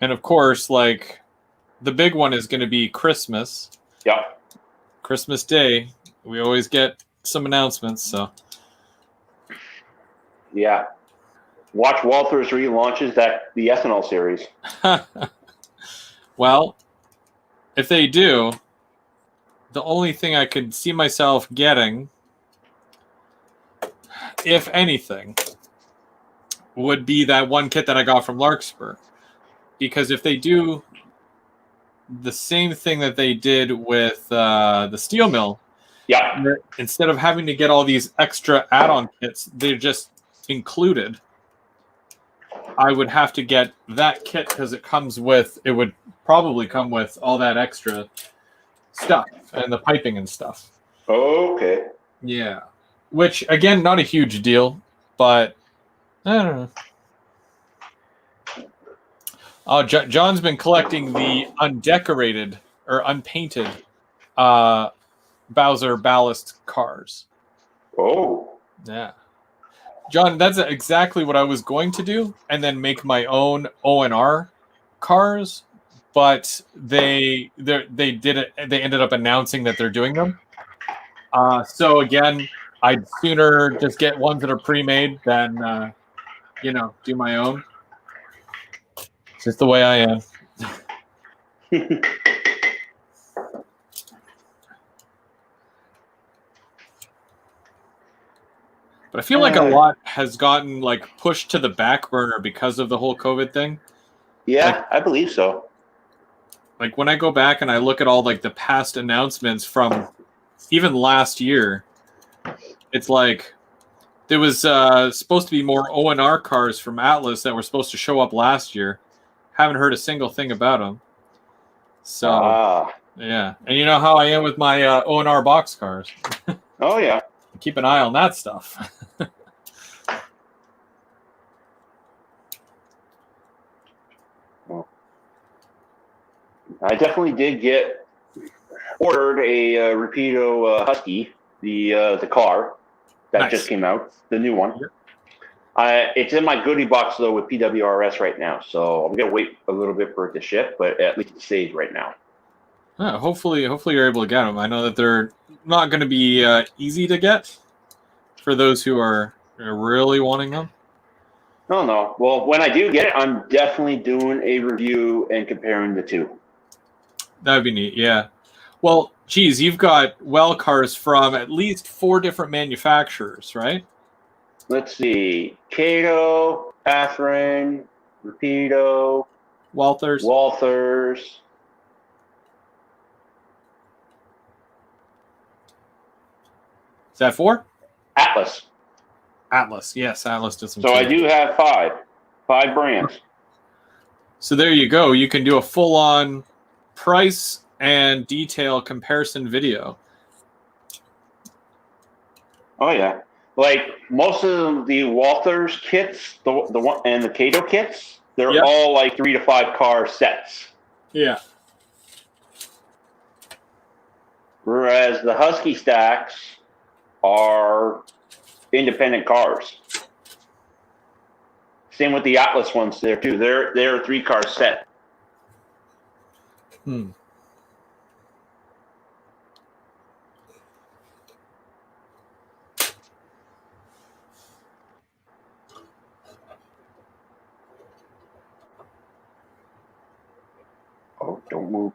And, of course, like, the big one is going to be Christmas. Yeah. Christmas Day. We always get some announcements, so. Yeah. Watch Walthers relaunches the ethanol series. Well, if they do, the only thing I could see myself getting, if anything, would be that one kit that I got from Larkspur. Because if they do the same thing that they did with the steel mill, yeah, instead of having to get all these extra add-on kits, they're just included. I would have to get that kit because it would probably come with all that extra stuff and the piping and stuff. Okay. Yeah. Which, again, not a huge deal, but I don't know. Oh, John's been collecting the undecorated or unpainted Bowser Ballast cars. Oh. Yeah. John, that's exactly what I was going to do, and then make my own ONR cars, but they did it. They ended up announcing that they're doing them. So again, I'd sooner just get ones that are pre-made than do my own. It's just the way I am. But I feel like a lot has gotten pushed to the back burner because of the whole COVID thing. Yeah, I believe so. Like when I go back and I look at all the past announcements from even last year, it's like there was supposed to be more ONR cars from Atlas that were supposed to show up last year. Haven't heard a single thing about them. So yeah, and you know how I am with my ONR box cars. Oh yeah. Keep an eye on that stuff. Well, I definitely did ordered a Rapido Husky, the car that just came out, the new one. Yep. It's in my goodie box though with PWRS right now, so I'm gonna wait a little bit for it to ship, but at least it stays right now. Hopefully you're able to get them. I know that they're not going to be easy to get for those who are really wanting them. No. Well, when I do get it, I'm definitely doing a review and comparing the two. That would be neat, yeah. Well, geez, you've got well cars from at least 4 different manufacturers, right? Let's see. Cato, Catherine, Rapido, Walthers. Walthers. Is that 4? Atlas. Atlas, yes, Atlas did some. So I do have 5 brands. So there you go. You can do a full-on price and detail comparison video. Oh yeah, like most of the Walthers kits, the one and the Cato kits, they're all like 3 to 5 car sets. Yeah. Whereas the Husky stacks are independent cars. Same with the Atlas ones there too. They're a 3-car set. Oh, don't move.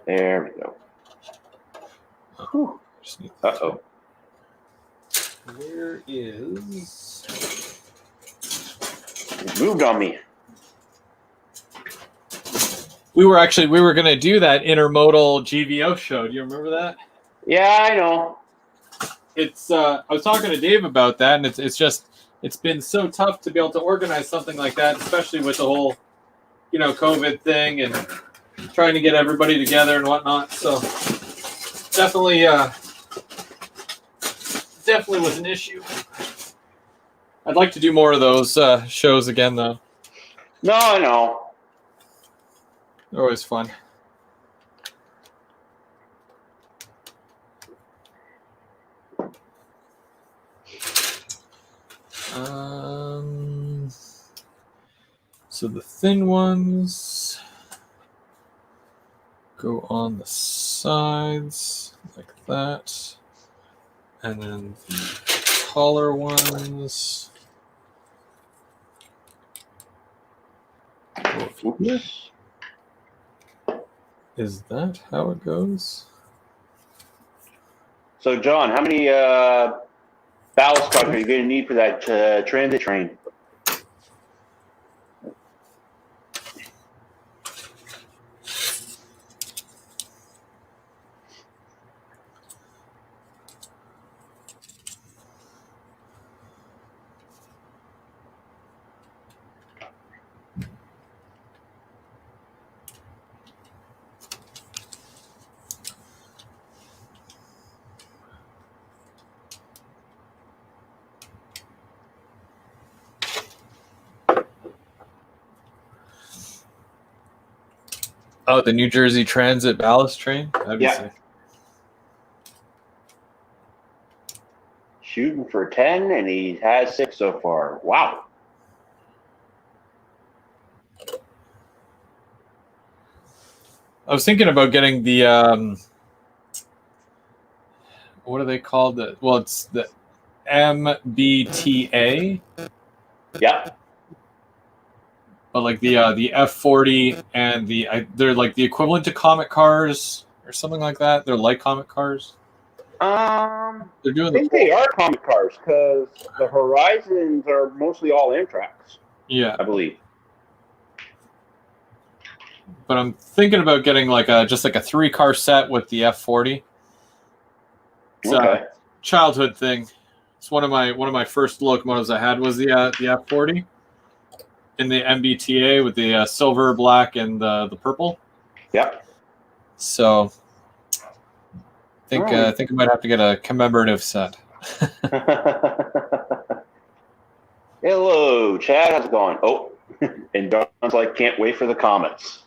There we go. Uh-oh. Where is... It moved on me. We were going to do that intermodal GVO show. Do you remember that? Yeah, I know. It's I was talking to Dave about that, and it's been so tough to be able to organize something like that, especially with the whole, COVID thing and trying to get everybody together and whatnot. So definitely was an issue. I'd like to do more of those shows again, though. No, I know. They're always fun. So the thin ones go on the sides like that, and then the taller ones go over here. Is that how it goes? So, John, how many ballast trucks are you going to need for that transit train? Oh, the New Jersey Transit ballast train? That'd be sick. Shooting for 10, and he has 6 so far. Wow. I was thinking about getting the, what are they called? It's the MBTA. Yeah. But like the F40 and they're like the equivalent to Comet cars or something like that. They're like Comet cars. They're doing. I think they are Comet cars because the Horizons are mostly all Amtrak's. Yeah, I believe. But I'm thinking about getting just a 3-car set with the F40. It's a childhood thing. It's one of my first locomotives I had was the F40 in the MBTA with the silver, black, and the purple. Yep. So I think I might have to get a commemorative set. Hello, Chad. How's it going? Oh, and Don's like, can't wait for the Comets.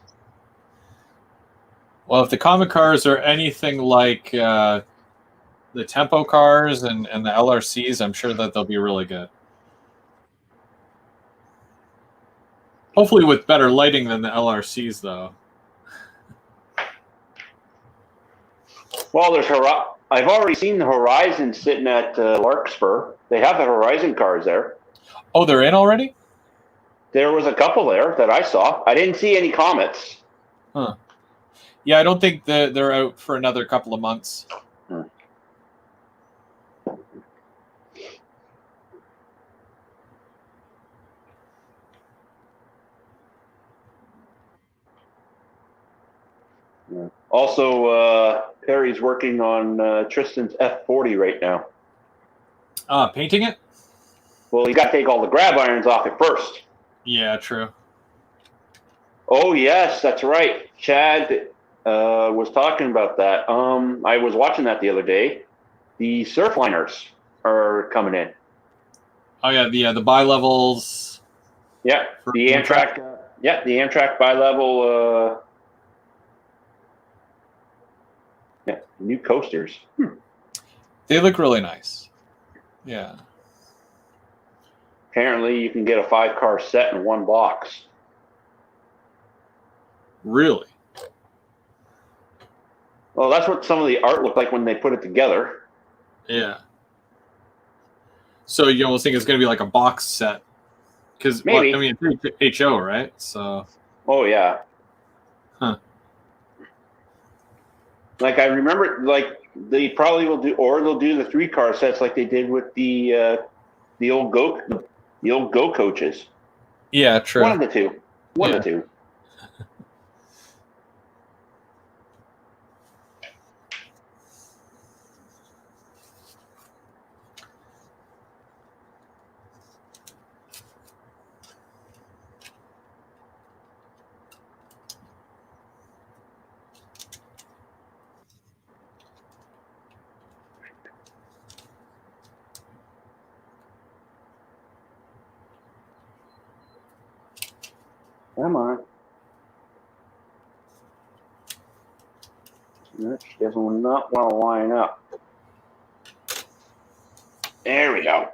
Well, if the Comet cars are anything like the Tempo cars and the LRCs, I'm sure that they'll be really good. Hopefully with better lighting than the LRCs, though. Well, I've already seen the Horizon sitting at Larkspur. They have the Horizon cars there. Oh, they're in already? There was a couple there that I saw. I didn't see any Comets. Huh. Yeah, I don't think they're out for another couple of months. Yeah. Also, Perry's working on Tristan's F40 right now. Painting it? Well, you got to take all the grab irons off it first. Yeah, true. Oh, yes, that's right. Chad was talking about that. I was watching that the other day. The Surfliners are coming in. Oh, yeah, the bi-levels. Yeah, the Amtrak. The Amtrak bi-level. New coasters. They look really nice. Yeah. Apparently, you can get a 5-car set in one box. Really? Well, that's what some of the art looked like when they put it together. Yeah. So you almost think it's going to be like a box set? Because maybe. I mean, it's HO, right? So. Oh yeah. Huh. Like I remember, like they probably will do, or they'll do the 3-car sets like they did with the old go coaches. Yeah, true. One of the two. One of the two. Come on. She does not want to line up. There we go.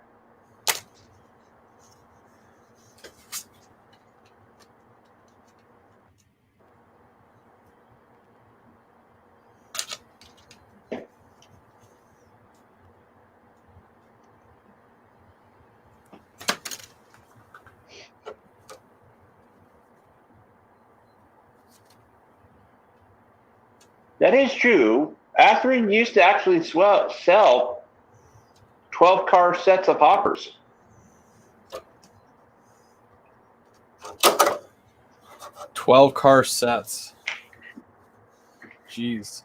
That is true. Athearn used to actually sell 12-car sets of hoppers. 12-car sets. Jeez.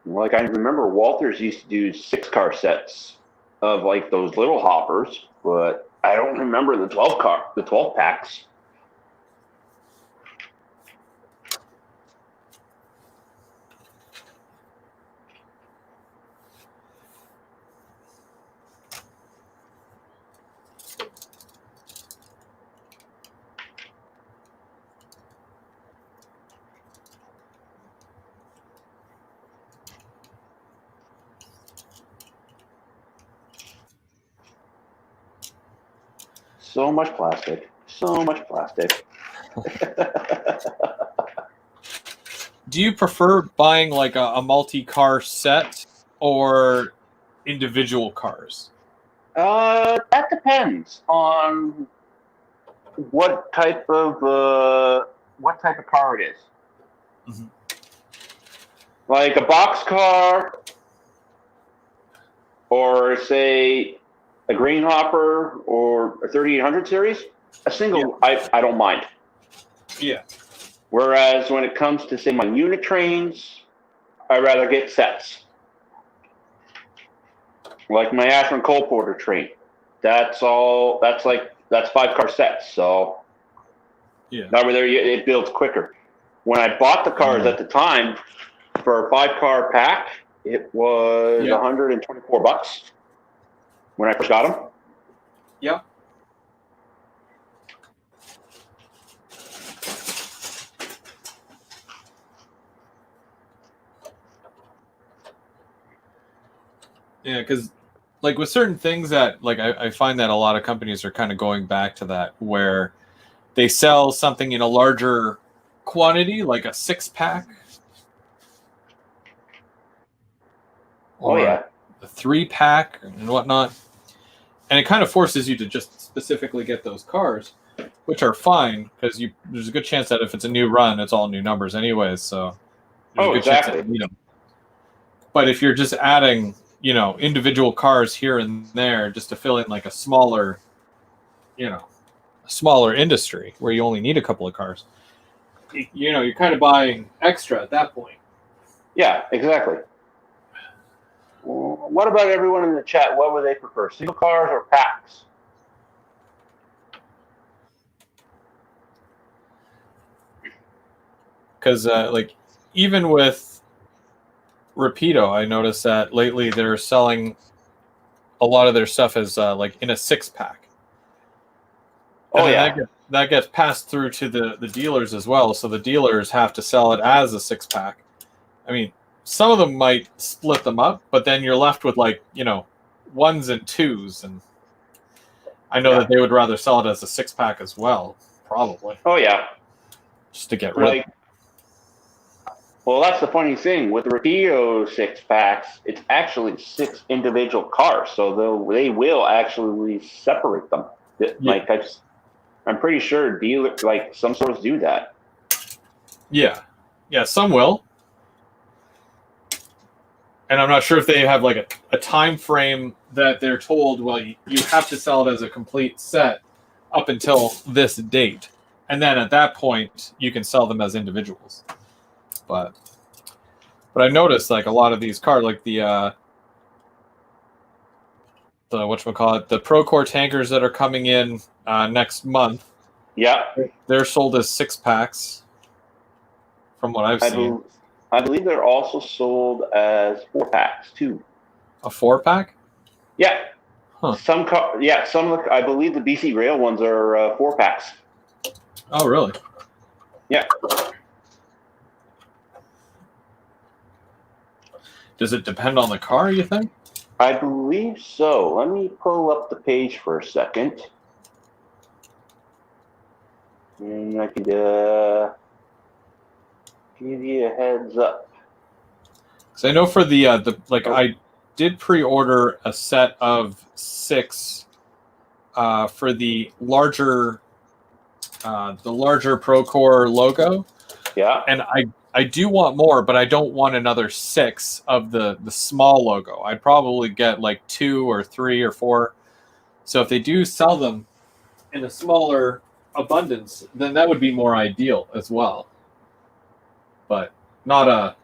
Like I remember Walthers used to do 6-car sets of like those little hoppers, but I don't remember the 12 packs. So much plastic. So much plastic. Do you prefer buying like a multi-car set or individual cars? That depends on what type of car it is. Mm-hmm. Like a box car, or say a green hopper or a 3800 series. A single, yeah. I don't mind. Yeah. Whereas when it comes to say my unit trains, I'd rather get sets. Like my Athearn Coal Porter train. That's 5-car sets. So yeah. over there it builds quicker. When I bought the cars at the time for a 5-car pack, it was $124 when I first got them. Yeah. Yeah, because like with certain things that like I find that a lot of companies are kind of going back to that where they sell something in a larger quantity, like a 6-pack. Or a 3-pack and whatnot. And it kind of forces you to just specifically get those cars, which are fine because there's a good chance that if it's a new run, it's all new numbers anyways. So there's a good chance that you need them. But if you're just adding, individual cars here and there just to fill in like a smaller industry where you only need a couple of cars, you're kind of buying extra at that point. Yeah, exactly. What about everyone in the chat? What would they prefer, single cars or packs? Because like even with Rapido, I noticed that lately they're selling a lot of their stuff as like in a 6-pack. And that gets passed through to the dealers as well. So the dealers have to sell it as a 6-pack. I mean, some of them might split them up, but then you're left with like, 1s and 2s. And I know that they would rather sell it as a 6-pack as well, probably. Oh, yeah. Just to get rid of it. Well, that's the funny thing. With the Rapido 6-packs, it's actually 6 individual cars. So they will actually separate them. Like, I'm pretty sure dealers, like some stores do that. Yeah. Yeah, some will. And I'm not sure if they have like a time frame that they're told, well, you have to sell it as a complete set up until this date. And then at that point, you can sell them as individuals. But I noticed like a lot of these cars, like the whatchamacallit, the Procore tankers that are coming in next month. Yeah. They're sold as 6-packs from what I've seen. I believe they're also sold as 4-packs too. A 4-pack? Yeah. Huh. I believe the BC Rail ones are 4-packs. Oh, really? Yeah. Does it depend on the car, you think? I believe so. Let me pull up the page for a second. And I can give you a heads up. So I know for I did pre-order a set of 6 for the larger Procore logo. Yeah. And I do want more, but I don't want another 6 of the small logo. I'd probably get like 2 or 3 or 4. So if they do sell them in a smaller abundance, then that would be more ideal as well. But not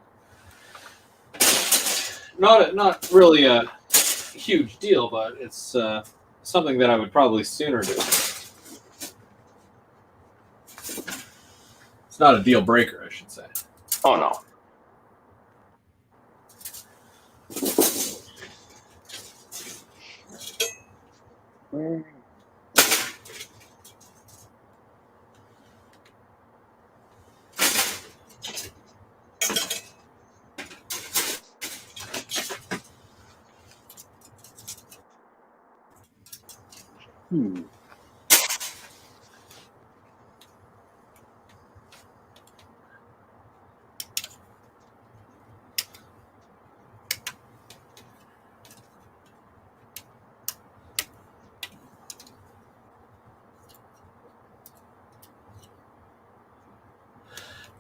really a huge deal, but it's something that I would probably sooner do. It's not a deal breaker, I should say. Oh, no.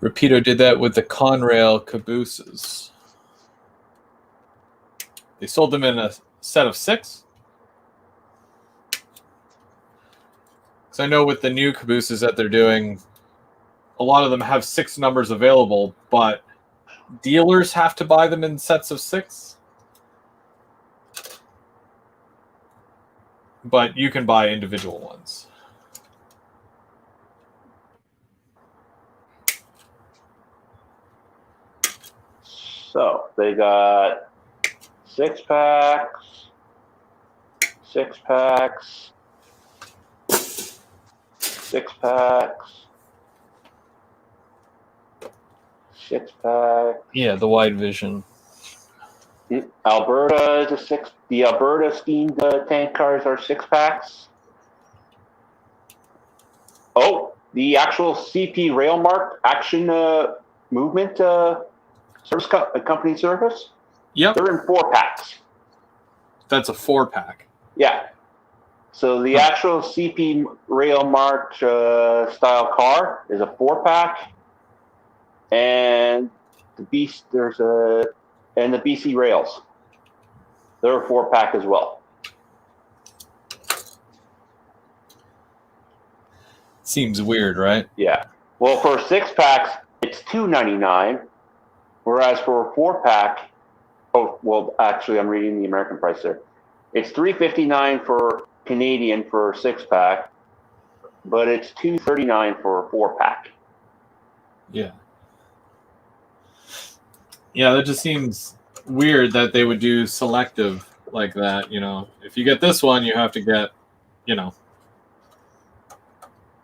Rapido did that with the Conrail cabooses. They sold them in a set of 6. Because I know with the new cabooses that they're doing, a lot of them have 6 numbers available, but dealers have to buy them in sets of 6. But you can buy individual ones. So they got 6-packs, 6-packs, 6-packs, 6-pack. Yeah, the wide vision. Alberta is the Alberta steam tank cars are 6-packs. Oh, the actual CP Railmark Action Movement service company service. Yep. They're in 4-packs. That's a 4-pack. Yeah. So the actual CP Railmark style car is a 4-pack, and the BC Rails. They're a 4-pack as well. Seems weird, right? Yeah. Well, for 6-packs, it's $2.99, whereas for a 4-pack, actually, I'm reading the American price there. It's $3.59 for Canadian for a 6-pack, but it's $2.39 for a 4-pack. Yeah. Yeah, that just seems weird that they would do selective like that. If you get this one, you have to get,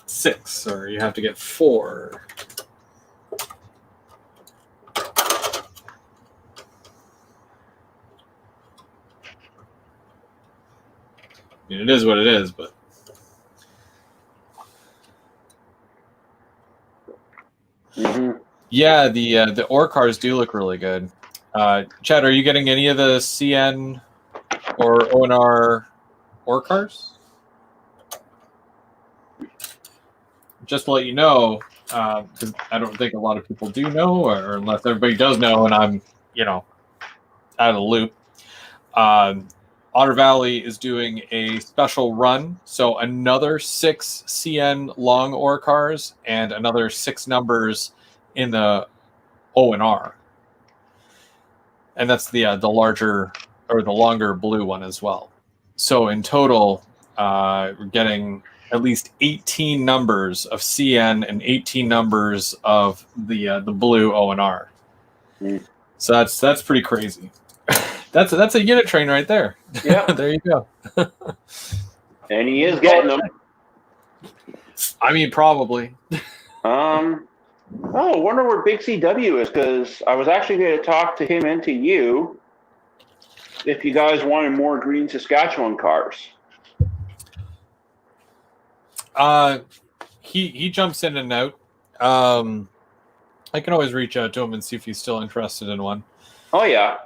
6, or you have to get 4. It is what it is, but yeah, the ore cars do look really good. Chad, are you getting any of the CN or ONR ore cars? Just to let you know, because I don't think a lot of people do know, or unless everybody does know, and I'm out of the loop. Otter Valley is doing a special run, so another 6 CN long ore cars and another 6 numbers in the O&R, and that's the larger or the longer blue one as well. So in total, we're getting at least 18 numbers of CN and 18 numbers of the blue O&R. So that's pretty crazy. That's a unit train right there. Yeah. There you go. And he is getting them. I mean, probably. I wonder where Big CW is, because I was actually going to talk to him and to you if you guys wanted more green Saskatchewan cars. He jumps in and out. I can always reach out to him and see if he's still interested in one. Oh yeah.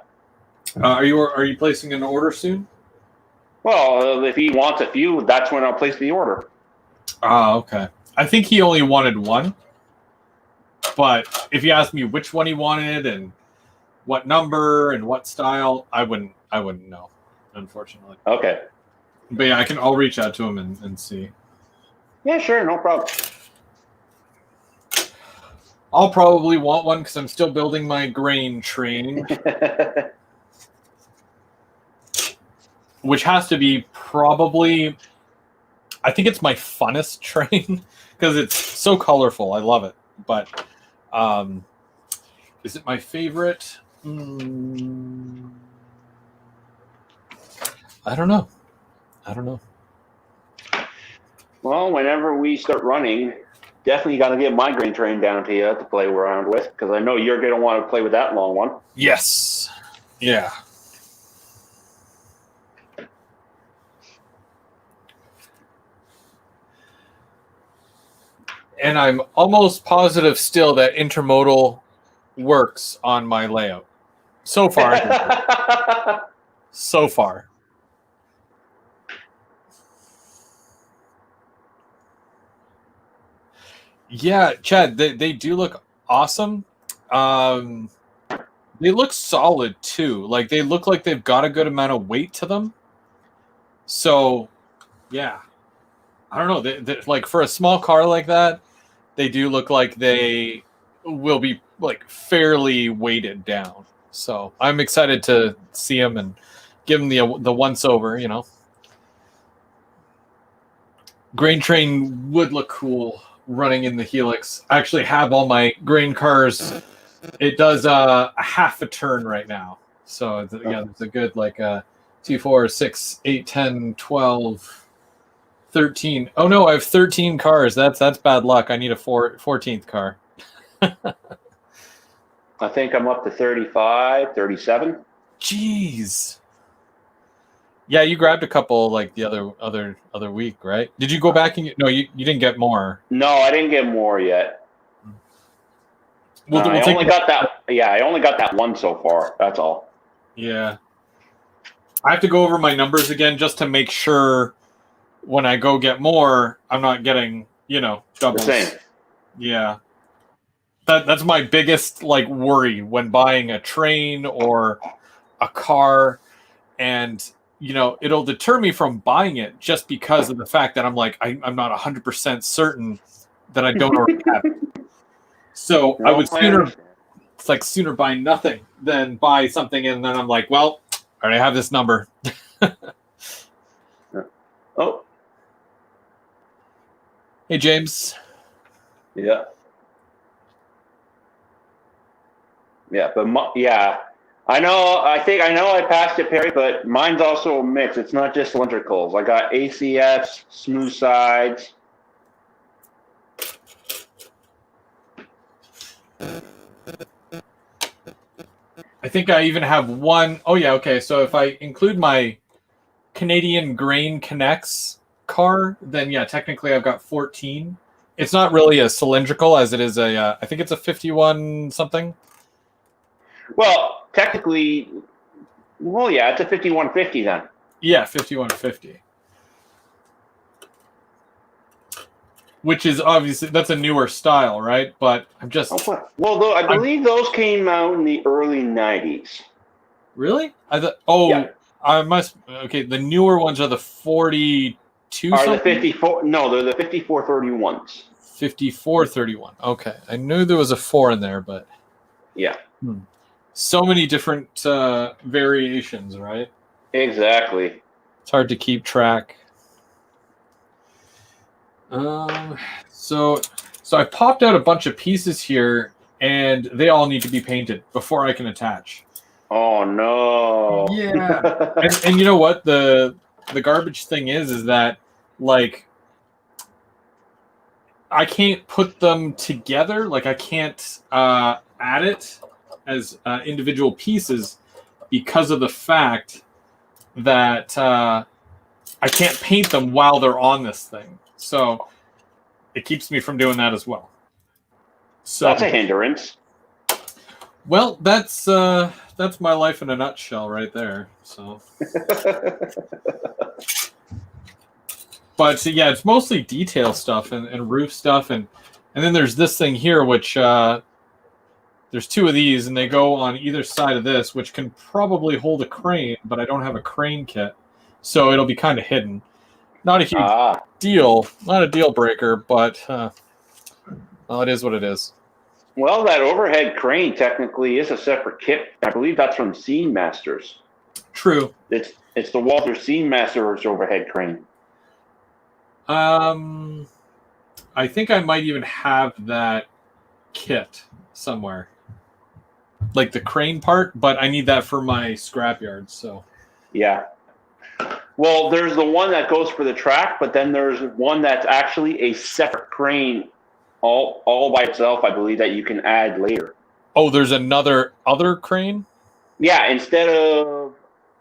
Are you placing an order soon? Well, if he wants a few, that's when I'll place the order. Okay. I think he only wanted one. But if you asked me which one he wanted and what number and what style, I wouldn't know, unfortunately. Okay. But yeah, I'll reach out to him and see. Yeah, sure, no problem. I'll probably want one because I'm still building my grain train. Which has to be probably, I think it's my funnest train because it's so colorful. I love it. But is it my favorite? I don't know. Well, whenever we start running, definitely got to get my grain train down to you to play around with, because I know you're going to want to play with that long one. Yes. Yeah. And I'm almost positive still that intermodal works on my layout. So far, I think so far. Yeah, Chad, they do look awesome. They look solid too. Like they look like they've got a good amount of weight to them. So, yeah. I don't know. They, like for a small car like that, they do look like they will be like fairly weighted down. So I'm excited to see them and give them the once over. Grain train would look cool running in the Helix. I actually have all my grain cars. It does a half a turn right now. So it's a good like 2, 4, 6, 8, 10, 12. 13. Oh no, I have 13 cars. That's bad luck. I need a 14th car. I think I'm up to 35, 37. Jeez. Yeah, you grabbed a couple like the other week, right? Did you go back and no, you didn't get more. No, I didn't get more yet. I only got that. Yeah, I only got that one so far. That's all. Yeah. I have to go over my numbers again just to make sure when I go get more, I'm not getting, doubles. The same. Yeah. That's my biggest like worry when buying a train or a car, and it'll deter me from buying it just because of the fact that I'm like I'm not 100% certain that I don't already have it. So I would sooner buy nothing than buy something, and then I'm like, well, I already have this number. Oh. Hey, James. Yeah. Yeah, but I know. I passed it, Perry, but mine's also a mix. It's not just cylindricals. I got ACFs, smooth sides. I think I even have one. Oh yeah, okay. So if I include my Canadian Grain Connects car, then yeah, technically I've got 14. It's not really a cylindrical as it is I think it's a 51 something. Well, technically, it's a 5150 then. Yeah, 5150. Which is obviously, that's a newer style, right? But I'm just... Well, I believe those came out in the early 90s. Really? Yeah. I must... Okay, the newer ones are the 42 Are the 54... No, they're the 5431s. 5431. Okay. I knew there was a 4 in there, but... Yeah. So many different variations, right? Exactly. It's hard to keep track. So I popped out a bunch of pieces here, and they all need to be painted before I can attach. Oh no! Yeah, and you know what the garbage thing is that like I can't put them together. Like I can't add it as individual pieces because of the fact that I can't paint them while they're on this thing. So it keeps me from doing that as well. So that's a hindrance. Well, that's my life in a nutshell right there. So, but yeah, it's mostly detail stuff and roof stuff, and then there's this thing here, which there's two of these, and they go on either side of this, which can probably hold a crane, but I don't have a crane kit, so it'll be kind of hidden. Not a huge deal, not a deal breaker, but well, it is what it is. Well, that overhead crane technically is a separate kit. I believe that's from Scene Masters. True. It's the Walthers Scene Masters overhead crane. I think I might even have that kit somewhere, like the crane part, but I need that for my scrapyard. So. Yeah. Well, there's the one that goes for the track, but then there's one that's actually a separate crane all by itself, I believe, that you can add later. Oh, there's other crane? Yeah, instead of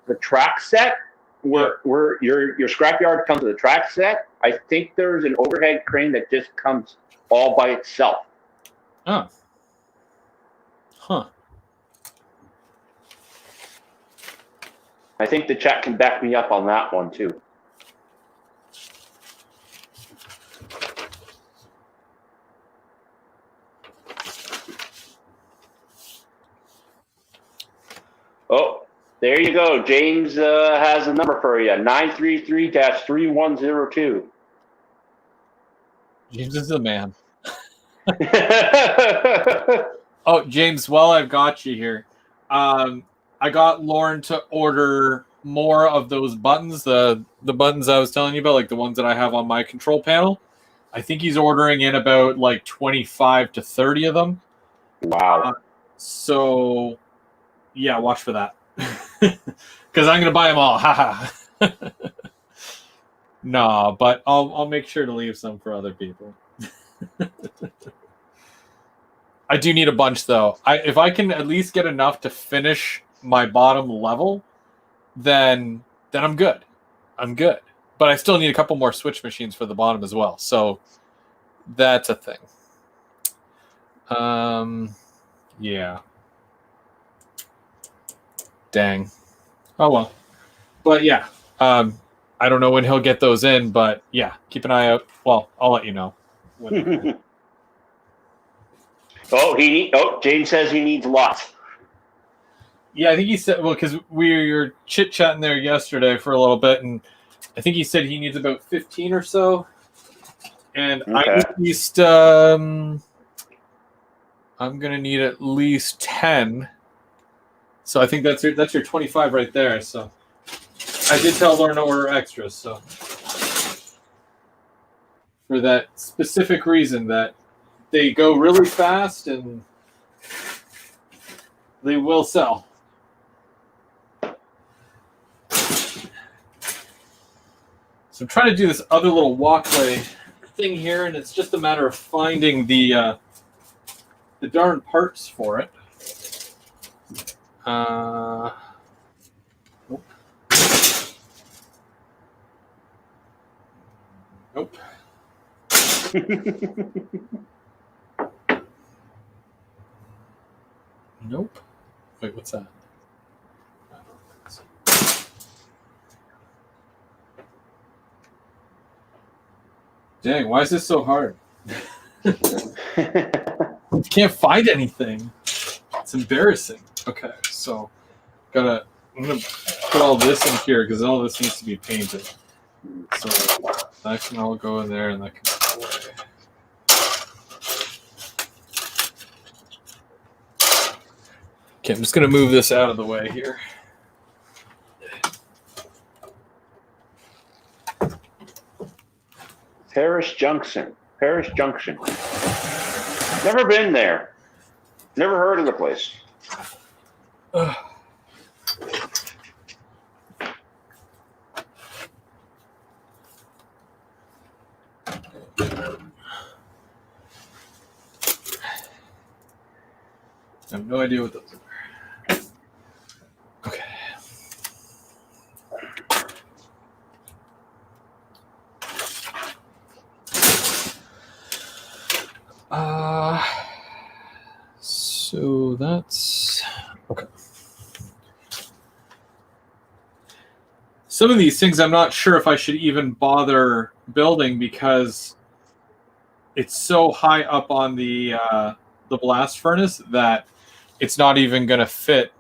the track set, where your scrapyard comes with a track set, I think there's an overhead crane that just comes all by itself. Oh. Huh. I think the chat can back me up on that one, too. Oh, there you go. James has a number for you, 933-3102. James is the man. Oh, James, while I've got you here, I got Lauren to order more of those buttons, the buttons I was telling you about, like the ones that I have on my control panel. I think he's ordering in about like 25 to 30 of them. Wow. So, yeah, watch for that. Because I'm going to buy them all. Haha. Nah, but I'll make sure to leave some for other people. I do need a bunch, though. If I can at least get enough to finish my bottom level, then I'm good. But I still need a couple more switch machines for the bottom as well. So that's a thing. Yeah. Dang. Oh well. But yeah. I don't know when he'll get those in, but yeah, keep an eye out. Well, I'll let you know. Jane says he needs lots. Yeah, I think he said, well, because we were chit-chatting there yesterday for a little bit, and I think he said he needs about 15 or so. And I need at least, I'm going to need at least 10. So I think that's your 25 right there. So I did tell Lauren to order extras, so for that specific reason that they go really fast and they will sell. So I'm trying to do this other little walkway thing here, and it's just a matter of finding the darn parts for it. Nope. Nope. Nope. Wait, what's that? Dang, why is this so hard? Can't find anything. It's embarrassing. Okay, so I'm gonna put all this in here because all this needs to be painted. So that can all go in there and that can go away. Okay, I'm just gonna move this out of the way here. Paris Junction. Never been there. Never heard of the place. I have no idea what those are. Okay. So that's okay. Some of these things I'm not sure if I should even bother building because it's so high up on the blast furnace that it's not even going to fit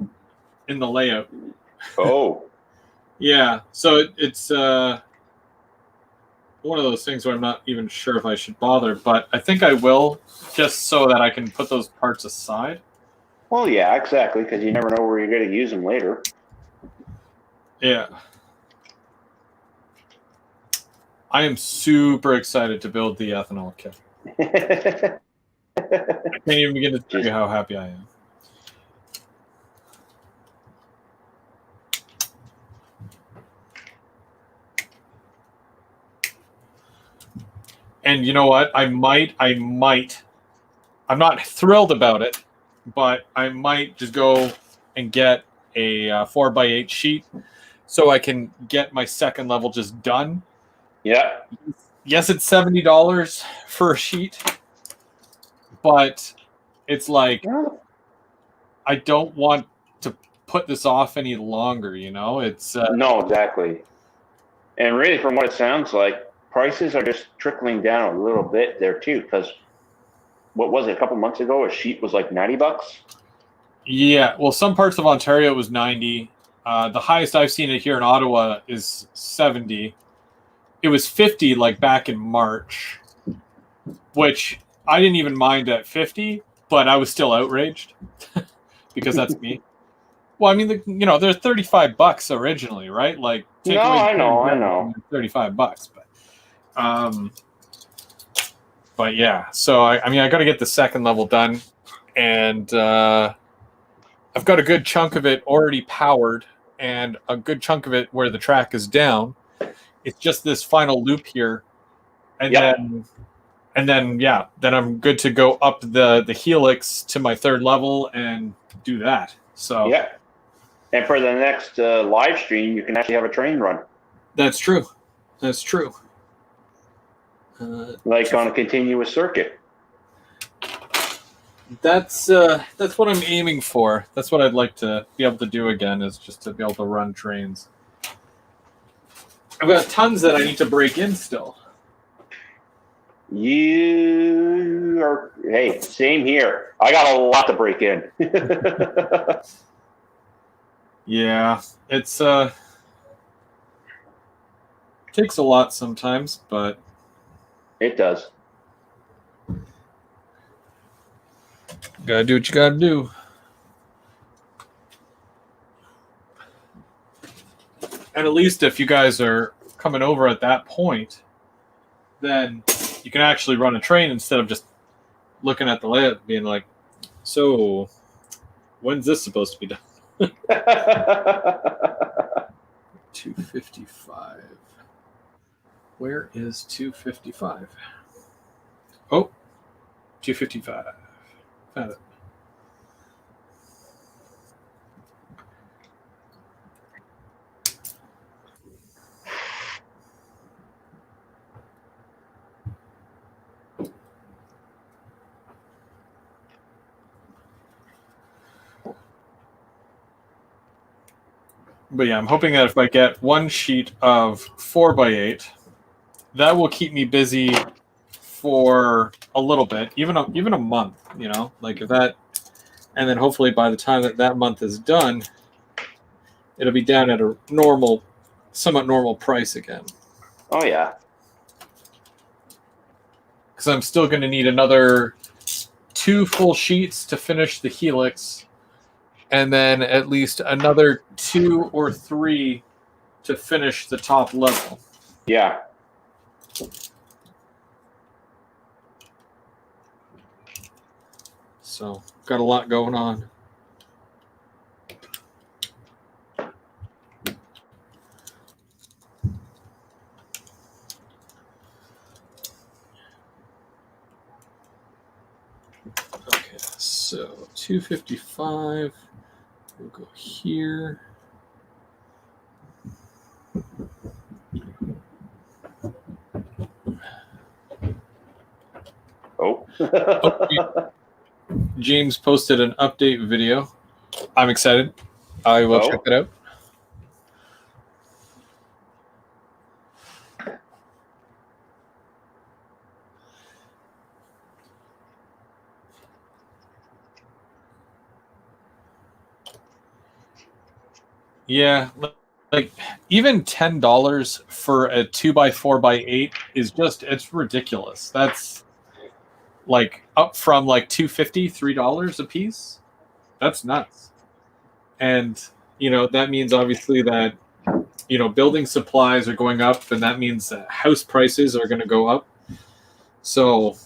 in the layout. Oh. Yeah, so it's one of those things where I'm not even sure if I should bother, but I think I will, just so that I can put those parts aside. Well, yeah, exactly, because you never know where you're going to use them later. Yeah. I am super excited to build the ethanol kit. I can't even begin to tell you how happy I am. And you know what? I'm not thrilled about it, but I might just go and get a 4x8 sheet so I can get my second level just done. Yeah. Yes, it's $70 for a sheet, but it's like I don't want to put this off any longer. You know, it's no, exactly. And really, from what it sounds like, prices are just trickling down a little bit there too. Because what was it, a couple months ago? A sheet was like $90. Yeah, well, some parts of Ontario was 90. The highest I've seen it here in Ottawa is 70. It was 50 like back in March, which I didn't even mind at 50, but I was still outraged because that's me. Well, I mean, they're $35 originally, right? Like, no, I know, $35, but yeah. So I mean, I got to get the second level done, and I've got a good chunk of it already powered, and a good chunk of it where the track is down. It's just this final loop here, and then I'm good to go up the helix to my third level and do that. So yeah. And for the next live stream, you can actually have a train run. That's true. That's true. Like on a continuous circuit. That's what I'm aiming for. That's what I'd like to be able to do again, is just to be able to run trains. I've got tons that I need to break in still. You are, hey, same here. I got a lot to break in. Yeah, it's takes a lot sometimes, but it does. Gotta do what you gotta do. And at least if you guys are coming over at that point, then you can actually run a train instead of just looking at the layout being like, so when's this supposed to be done? 255. Where is 255? Oh, 255. Found it. But yeah, I'm hoping that if I get one sheet of 4x8, that will keep me busy for a little bit, even a month, you know, like if that, and then hopefully by the time that month is done, it'll be down at a somewhat normal price again. Oh yeah. Because I'm still going to need another 2 full sheets to finish the helix, and then at least another 2 or 3 to finish the top level. Yeah. So, got a lot going on. Okay, so 255. We'll go here. Oh. James posted an update video. I'm excited. I will check it out. Yeah, like even $10 for a 2x4x8 is it's ridiculous. That's like up from like $2.50, $3 a piece. That's nuts. And you know, that means obviously that, you know, building supplies are going up, and that means that house prices are going to go up. So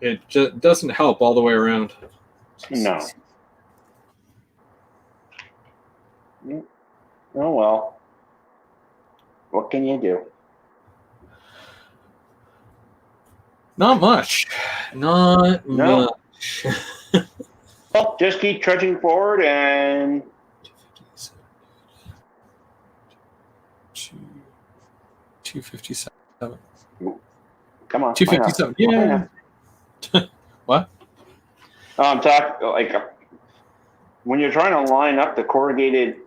it just doesn't help all the way around. No. Oh well. What can you do? Not much. Not much. Well, just keep trudging forward and 257. Come on. 257. Yeah. What? I'm talking like when you're trying to line up the corrugated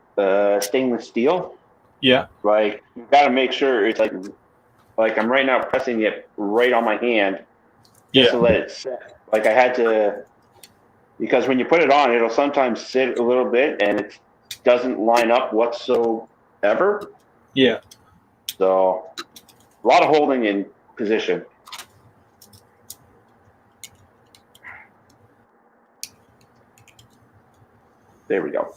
stainless steel. Yeah. Like you got to make sure it's like I'm right now pressing it right on my hand just to let it set. Like I had to, because when you put it on, it'll sometimes sit a little bit and it doesn't line up whatsoever. Yeah. So a lot of holding in position. There we go.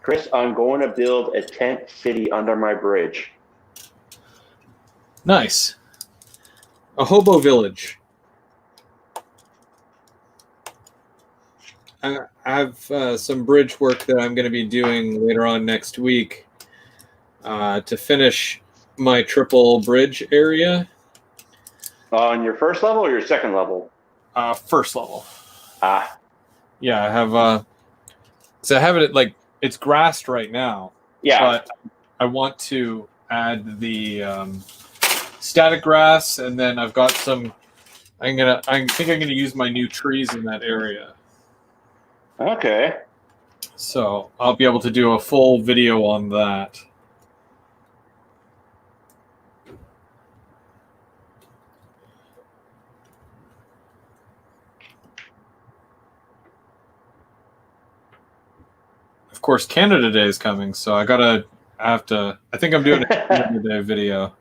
Chris, I'm going to build a tent city under my bridge. Nice. A hobo village. I have some bridge work that I'm going to be doing later on next week to finish my triple bridge area. On your first level or your second level? First level. Ah. Yeah, I have. So I have it like it's grassed right now. Yeah. But I want to add the static grass, and then I've got some. I think I'm gonna use my new trees in that area. Okay. So I'll be able to do a full video on that. Of course, Canada Day is coming, so I think I'm doing a Canada Day video.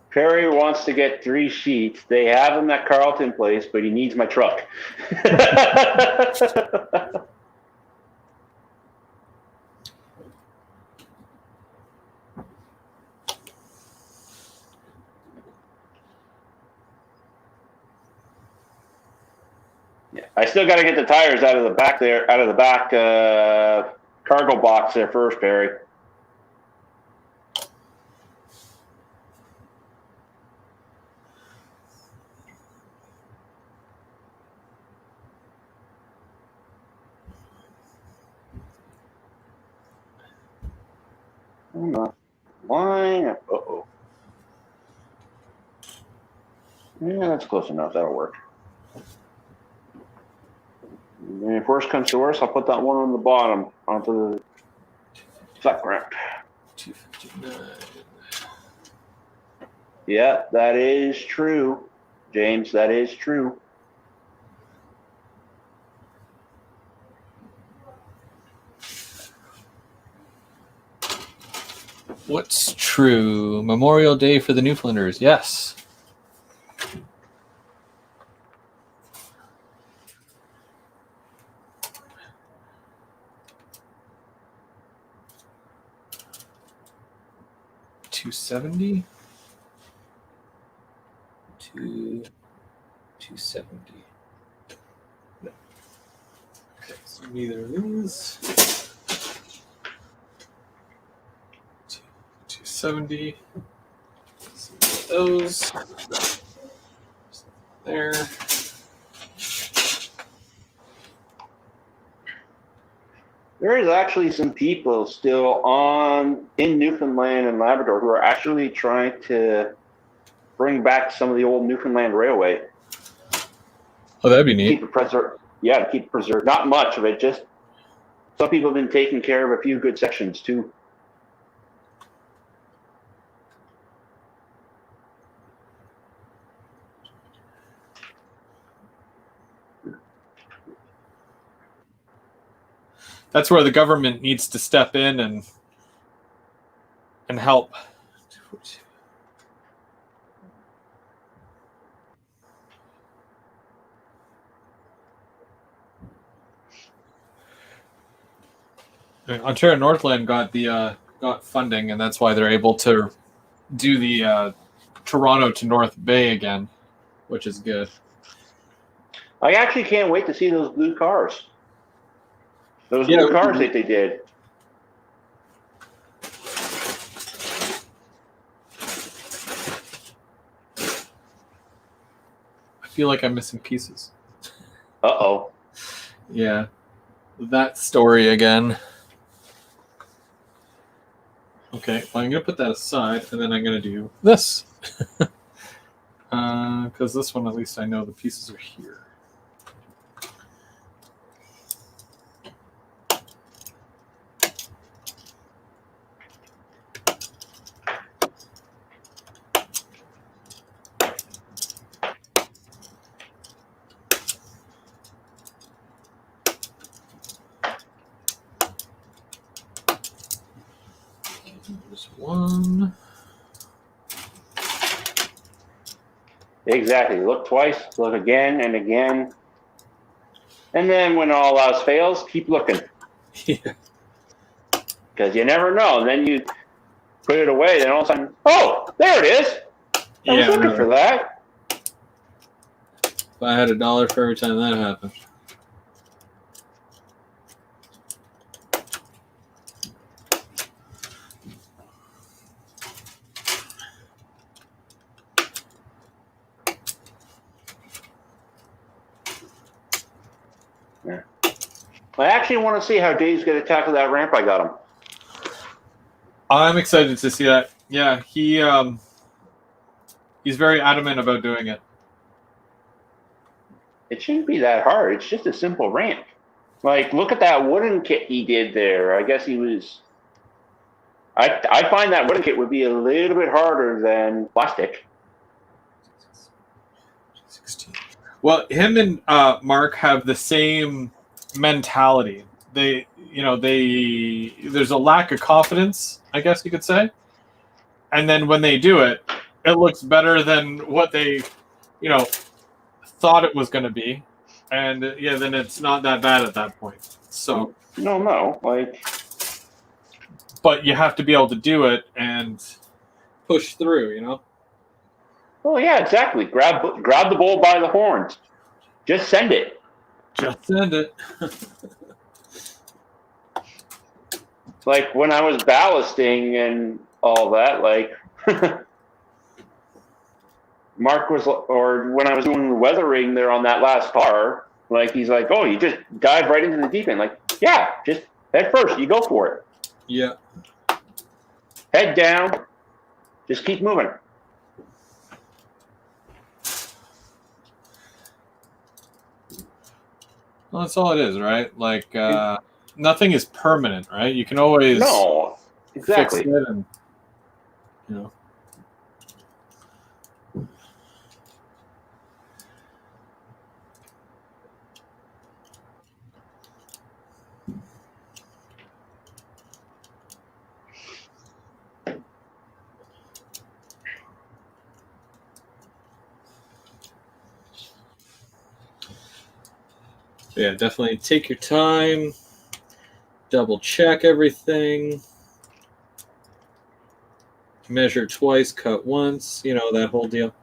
Perry wants to get 3 sheets. They have them at Carlton Place, but he needs my truck. Yeah, I still got to get the tires out of the back cargo box there first, Perry. Line up. Uh-oh. Yeah, that's close enough. That'll work. And if worse comes to worse, I'll put that one on the bottom onto the flat ground. 259. Yeah, that is true, James. That is true. What's true? Memorial Day for the Newfoundlanders. Yes. $270. 270. No. Okay, so neither of these. 270. Those. There. There is actually some people still in Newfoundland and Labrador who are actually trying to bring back some of the old Newfoundland Railway. Oh, that'd be neat. Keep it preserved. Yeah, to keep it preserved. Not much of it, just some people have been taking care of a few good sections too. That's where the government needs to step in and help. Ontario Northland got funding, and that's why they're able to do the Toronto to North Bay again, which is good. I actually can't wait to see those blue cars. Those blue cars that they did. I feel like I'm missing pieces. Uh-oh. Yeah. That story again. Okay, well, I'm going to put that aside, and then I'm going to do this. Because this one, at least I know the pieces are here. There's one. Exactly. Look twice, look again and again. And then when all else fails, keep looking. Yeah. Because you never know. And then you put it away, then all of a sudden, oh, there it is. I was looking for that. If I had $1 for every time that happened. I actually want to see how Dave's going to tackle that ramp I got him. I'm excited to see that. Yeah, he's very adamant about doing it. It shouldn't be that hard. It's just a simple ramp. Like, look at that wooden kit he did there. I guess he was... I find that wooden kit would be a little bit harder than plastic. 16. Well, him and Mark have the same mentality. There's a lack of confidence, I guess you could say. And then when they do it, it looks better than what they, thought it was going to be. And then it's not that bad at that point. So no, but you have to be able to do it and push through, Oh yeah, exactly. Grab the bull by the horns. Just send it. Just send it. Like when I was ballasting and all that, like Mark was, or when I was doing the weathering there on that last car, like he's like, "Oh, you just dive right into the deep end." Like, yeah, just head first. You go for it. Yeah. Head down. Just keep moving. Well, that's all it is, right? Like, nothing is permanent, right? You can always exactly. fix it and, Yeah, definitely take your time, double check everything, measure twice, cut once, that whole deal.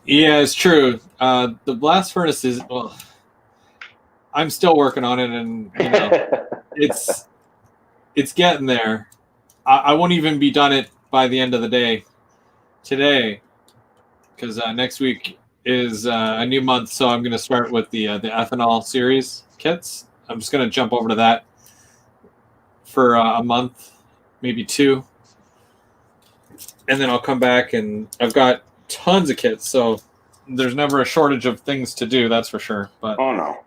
Yeah, it's true. The blast furnace is, well, I'm still working on it, and it's getting there. I won't even be done it by the end of the day today, because next week is a new month, so I'm going to start with the ethanol series kits. I'm just going to jump over to that for a month, maybe 2, and then I'll come back, and I've got tons of kits, so there's never a shortage of things to do, that's for sure. But oh no,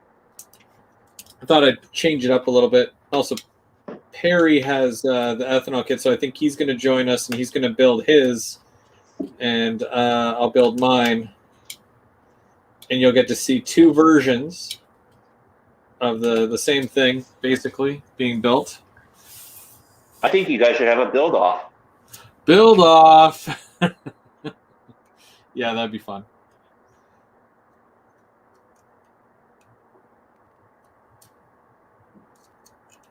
I thought I'd change it up a little bit. Also, Perry has the ethanol kit, so I think he's going to join us, and he's going to build his, and I'll build mine, and you'll get to see 2 versions of the same thing, basically, being built. I think you guys should have a build-off. Build-off! Yeah, that'd be fun.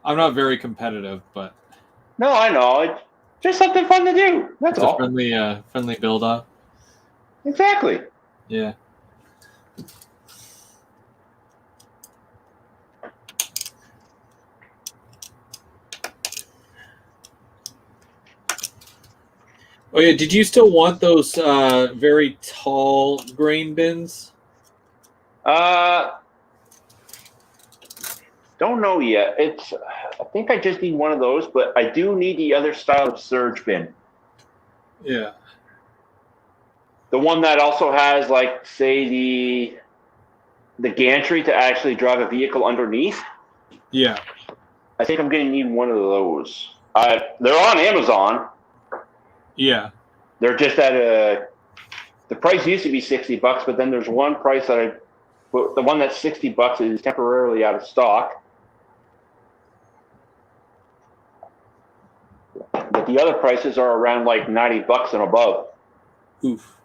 I'm not very competitive, but... No, I know. It's just something fun to do. That's all. Friendly build-off. Exactly. Yeah. Oh yeah, did you still want those very tall grain bins? Don't know yet. I think I just need one of those, but I do need the other style of surge bin. Yeah. The one that also has, like, say, the gantry to actually drive a vehicle underneath. Yeah. I think I'm going to need one of those. They're on Amazon. Yeah. They're just at the price used to be $60, but then there's one price that the one that's $60 is temporarily out of stock. But the other prices are around like $90 and above. Oof.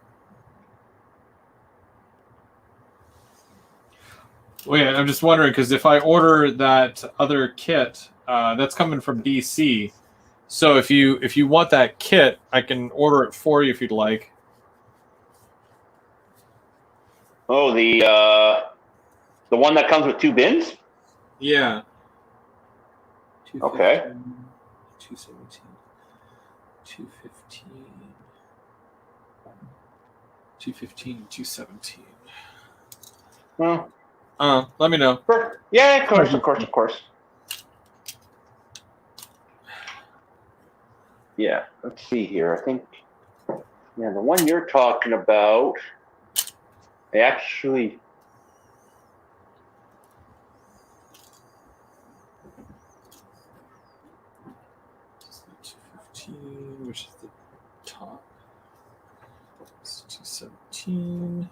Wait, I'm just wondering because if I order that other kit, that's coming from DC. So if you want that kit, I can order it for you if you'd like. Oh, the one that comes with 2 bins? Yeah. Okay. 217, 215, 215, 217. Well, let me know. Yeah, of course. Yeah, let's see here. I think, the one you're talking about, I actually. Which is the top. It's 217.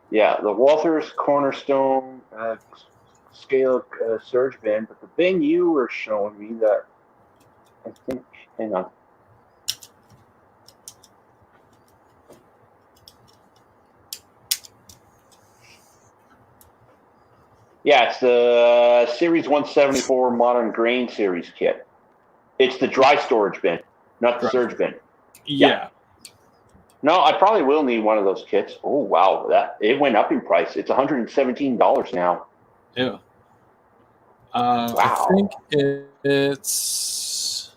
Yeah, the Walthers Cornerstone scale surge bin, but the bin you were showing me that, I think, hang on. Yeah, it's the Series 174 Modern Grain Series kit. It's the dry storage bin, not the surge bin. Yeah. No, I probably will need one of those kits. Oh, wow. It went up in price. It's $117 now. Yeah. Wow. I think it's...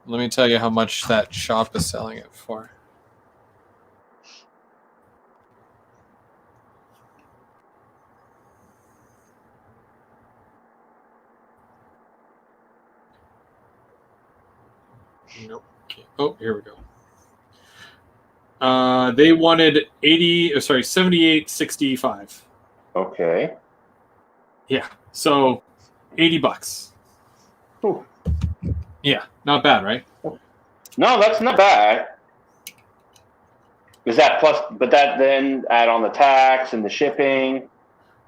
Let me tell you how much that shop is selling it for. Nope. Oh, here we go. They wanted 78.65. Okay. Yeah. So $80. Ooh. Yeah, not bad, right? No, that's not bad. Is that plus? But that then add on the tax and the shipping.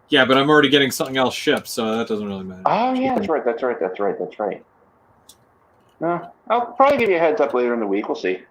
Yeah, but I'm already getting something else shipped, so that doesn't really matter. Oh yeah, that's right. No, I'll probably give you a heads up later in the week. We'll see.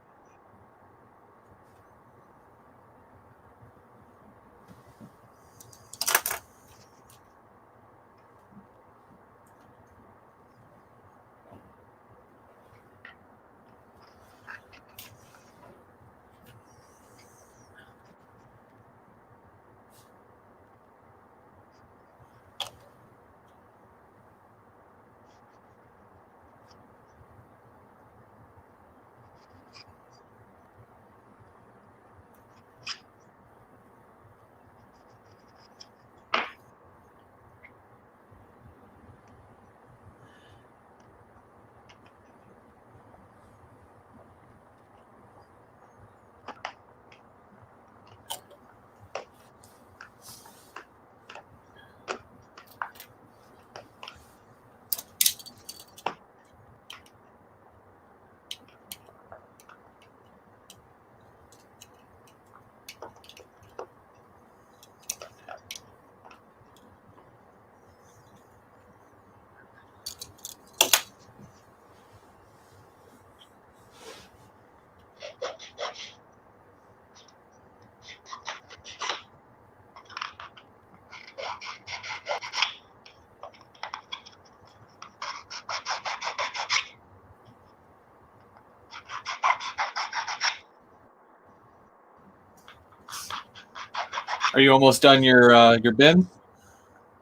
Are you almost done your bin?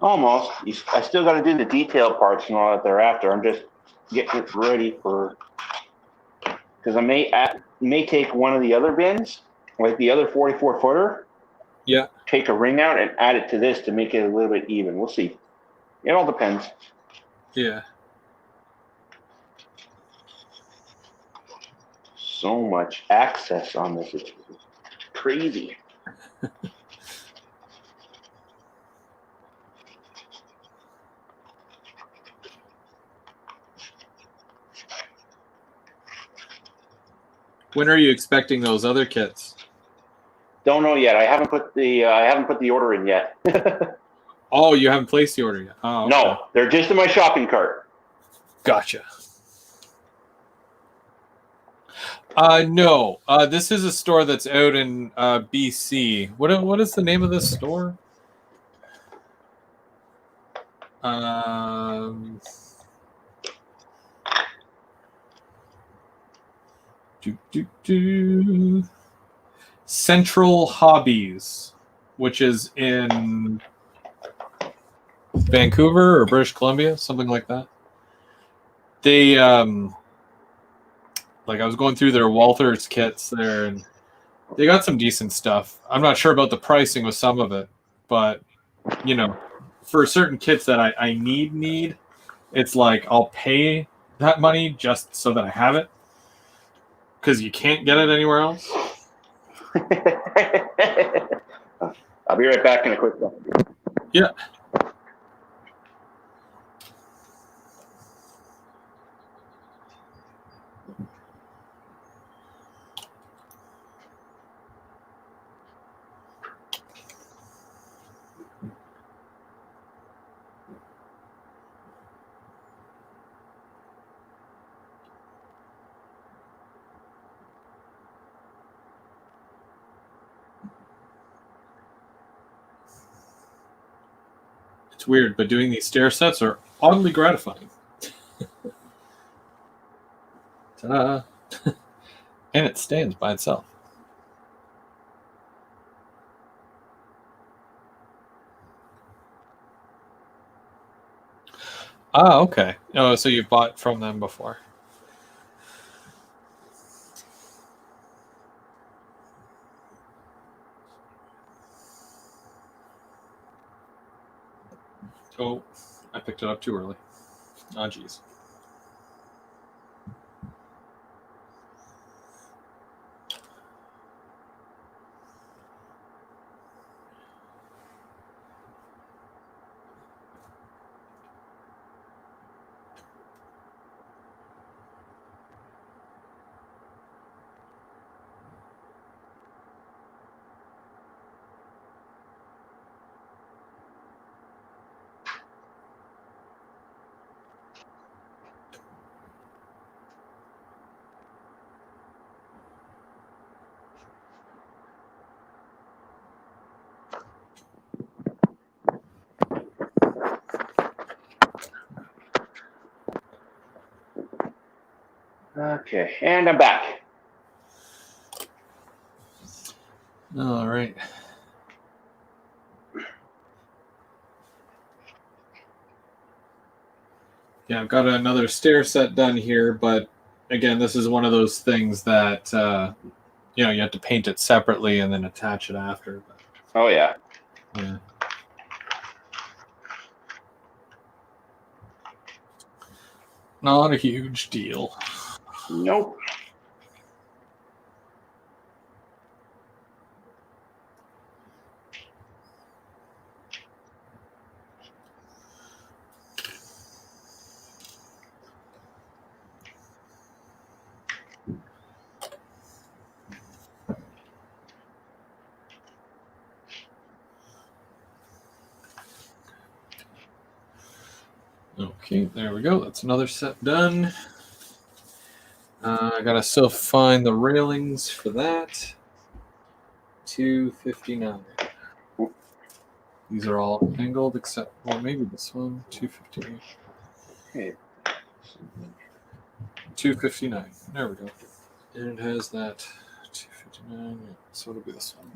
Almost. I still got to do the detail parts and all that thereafter. I'm just getting it ready for, because I may take one of the other bins, like the other 44 footer. Yeah. Take a ring out and add it to this to make it a little bit even. We'll see. It all depends. Yeah. So much access on this. It's crazy. When are you expecting those other kits? Don't know yet. I haven't put the order in yet. Oh, you haven't placed the order yet? Oh, okay. No, they're just in my shopping cart. Gotcha. No. This is a store that's out in BC. What is the name of this store? Central Hobbies, which is in Vancouver or British Columbia, something like that. They like, I was going through their Walthers kits there, and they got some decent stuff. I'm not sure about the pricing with some of it, but you know, for certain kits that I need, it's like I'll pay that money just so that I have it, because you can't get it anywhere else. I'll be right back in a quick second. Yeah. It's weird, but doing these stair sets are oddly gratifying. Ta-da! And it stands by itself. Ah, okay. Oh, so you've bought from them before. Oh, I picked it up too early. Oh, geez. Okay, and I'm back. All right. Yeah, I've got another stair set done here, but again, this is one of those things that you have to paint it separately and then attach it after. But, oh yeah. Yeah. Not a huge deal. Nope. Okay, there we go. That's another set done. I gotta still find the railings for that. $259. These are all angled except, well, maybe this one. $258. Okay. $259. There we go. And it has that $259. So it'll be this one.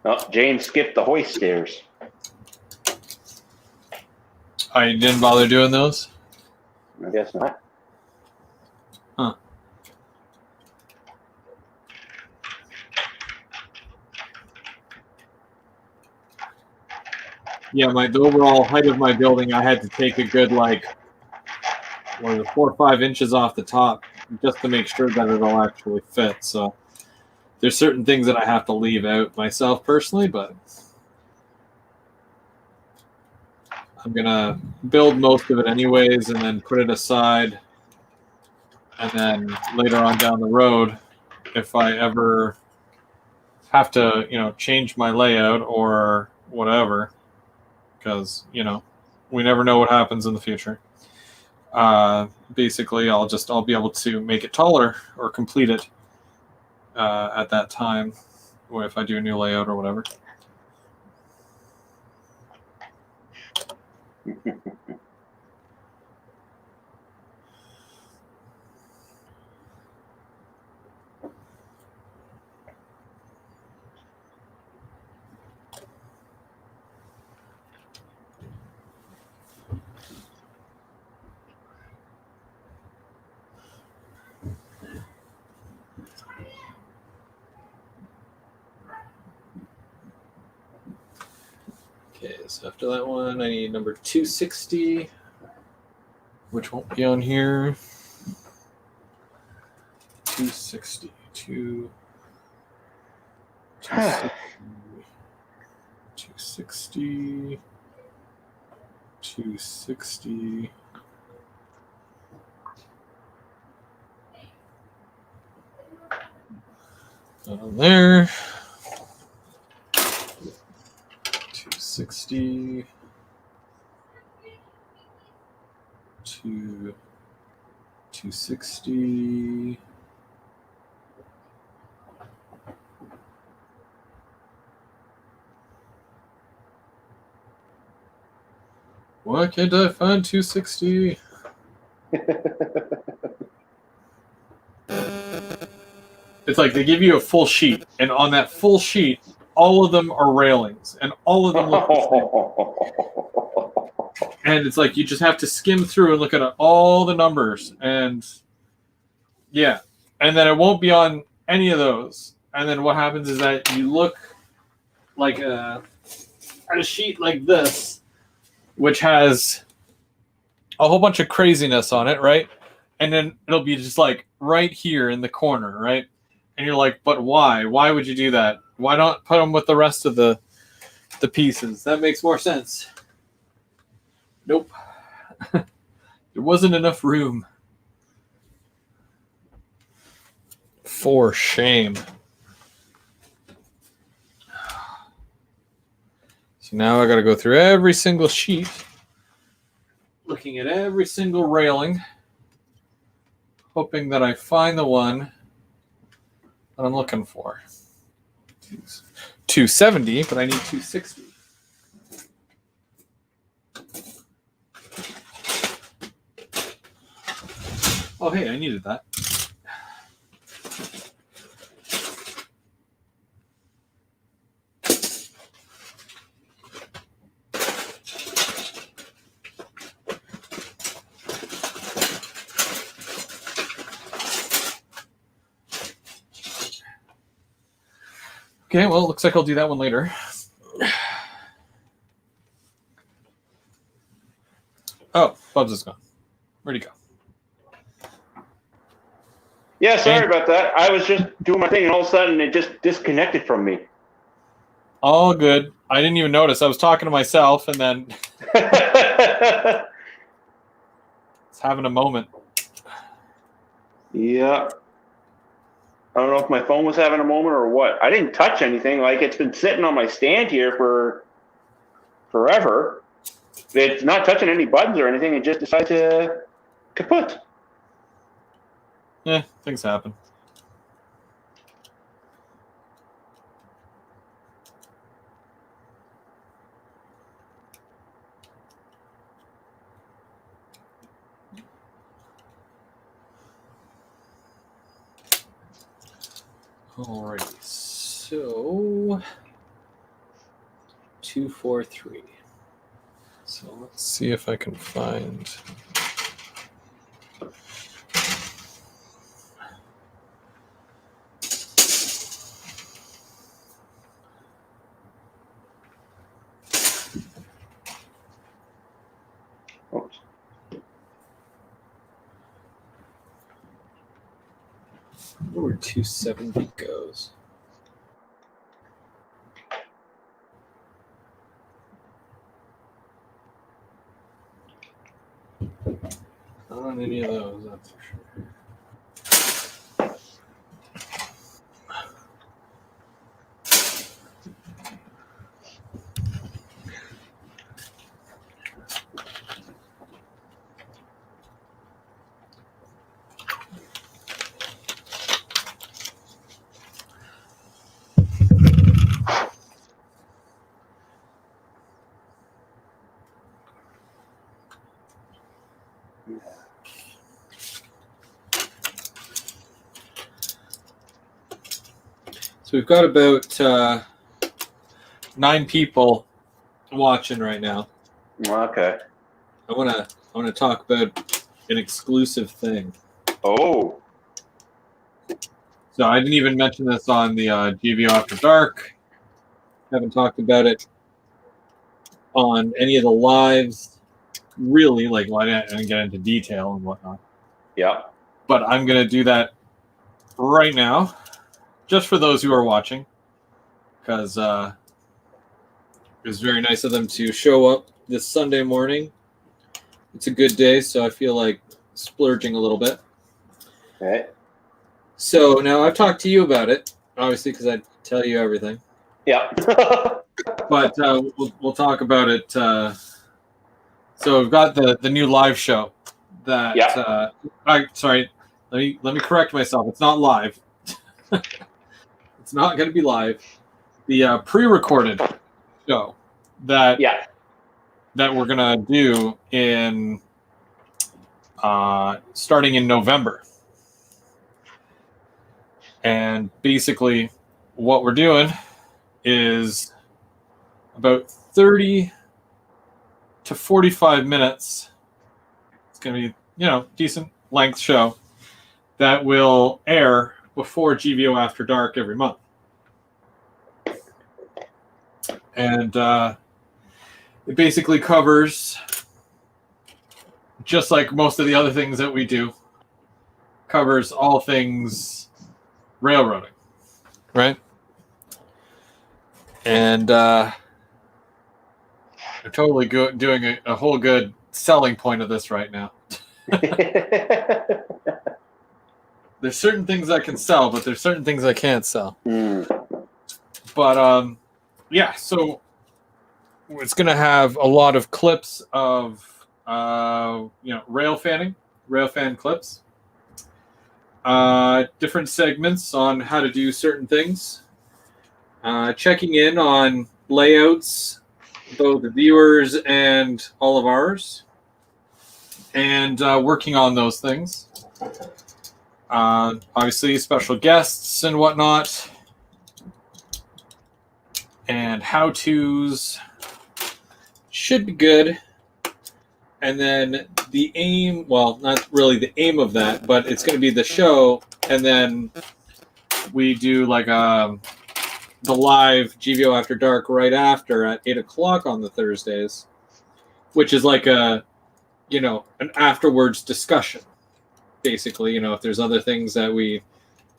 Oh, James skipped the hoist stairs. I didn't bother doing those? I guess not. Huh. Yeah, the overall height of my building, I had to take a good, 4 or 5 inches off the top just to make sure that it'll actually fit. So there's certain things that I have to leave out myself personally, but I'm going to build most of it anyways and then put it aside. And then later on down the road, if I ever have to, change my layout or whatever, because, we never know what happens in the future. Basically, I'll be able to make it taller or complete it at that time, or if I do a new layout or whatever. Okay, so after that one, I need number 260, which won't be on here. 260, 260, 260. On there. 260. 260. Why can't I find 260? It's like they give you a full sheet, and on that full sheet, all of them are railings, and all of them look the same. And it's like you just have to skim through and look at all the numbers, and yeah, and then it won't be on any of those. And then what happens is that you look like at a sheet like this, which has a whole bunch of craziness on it, right? And then it'll be just like right here in the corner, right? And you're like, but why? Why would you do that? Why not put them with the rest of the pieces? That makes more sense. Nope. There wasn't enough room. For shame. So now I got to go through every single sheet, looking at every single railing, hoping that I find the one that I'm looking for. 270, but I need 260. Oh, hey, I needed that. Okay, well, it looks like I'll do that one later. Oh, Bubs is gone. Where'd he go? Yeah, sorry about that. I was just doing my thing, and all of a sudden it just disconnected from me. All good. I didn't even notice. I was talking to myself, and then it's having a moment. Yeah. I don't know if my phone was having a moment or what. I didn't touch anything. Like, it's been sitting on my stand here for forever. It's not touching any buttons or anything. It just decided to kaput. Yeah, things happen. Alrighty, so 243. So let's see if I can find. Oops. Where 270 goes. Not on any of those, that's for sure. So we've got about 9 people watching right now. Okay. I want to talk about an exclusive thing. Oh. So I didn't even mention this on the GVO After Dark. Haven't talked about it on any of the lives, really. Like, well, I didn't get into detail and whatnot. Yeah. But I'm going to do that right now, just for those who are watching, because it was very nice of them to show up this Sunday morning. It's a good day, so I feel like splurging a little bit. Okay. So now I've talked to you about it, obviously, because I tell you everything. Yeah. But we'll talk about it. So we've got the new live show. That sorry, let me correct myself. It's not live. It's not going to be live. The pre-recorded show that we're gonna do in starting in November. And basically, what we're doing is about 30 to 45 minutes. It's going to be, decent length show that will air before GVO After Dark every month. And it basically covers, just like most of the other things that we do, covers all things railroading, right? And I'm totally doing a whole good selling point of this right now. There's certain things I can sell, but there's certain things I can't sell. But so it's going to have a lot of clips of rail fan clips, different segments on how to do certain things, checking in on layouts, both the viewers and all of ours, and working on those things. Obviously, special guests and whatnot, and how-tos should be good. And then the aim, well, not really the aim of that, but it's going to be the show, and then we do like the live GVO After Dark right after at 8 o'clock on the Thursdays, which is like an afterwards discussion. Basically, if there's other things that we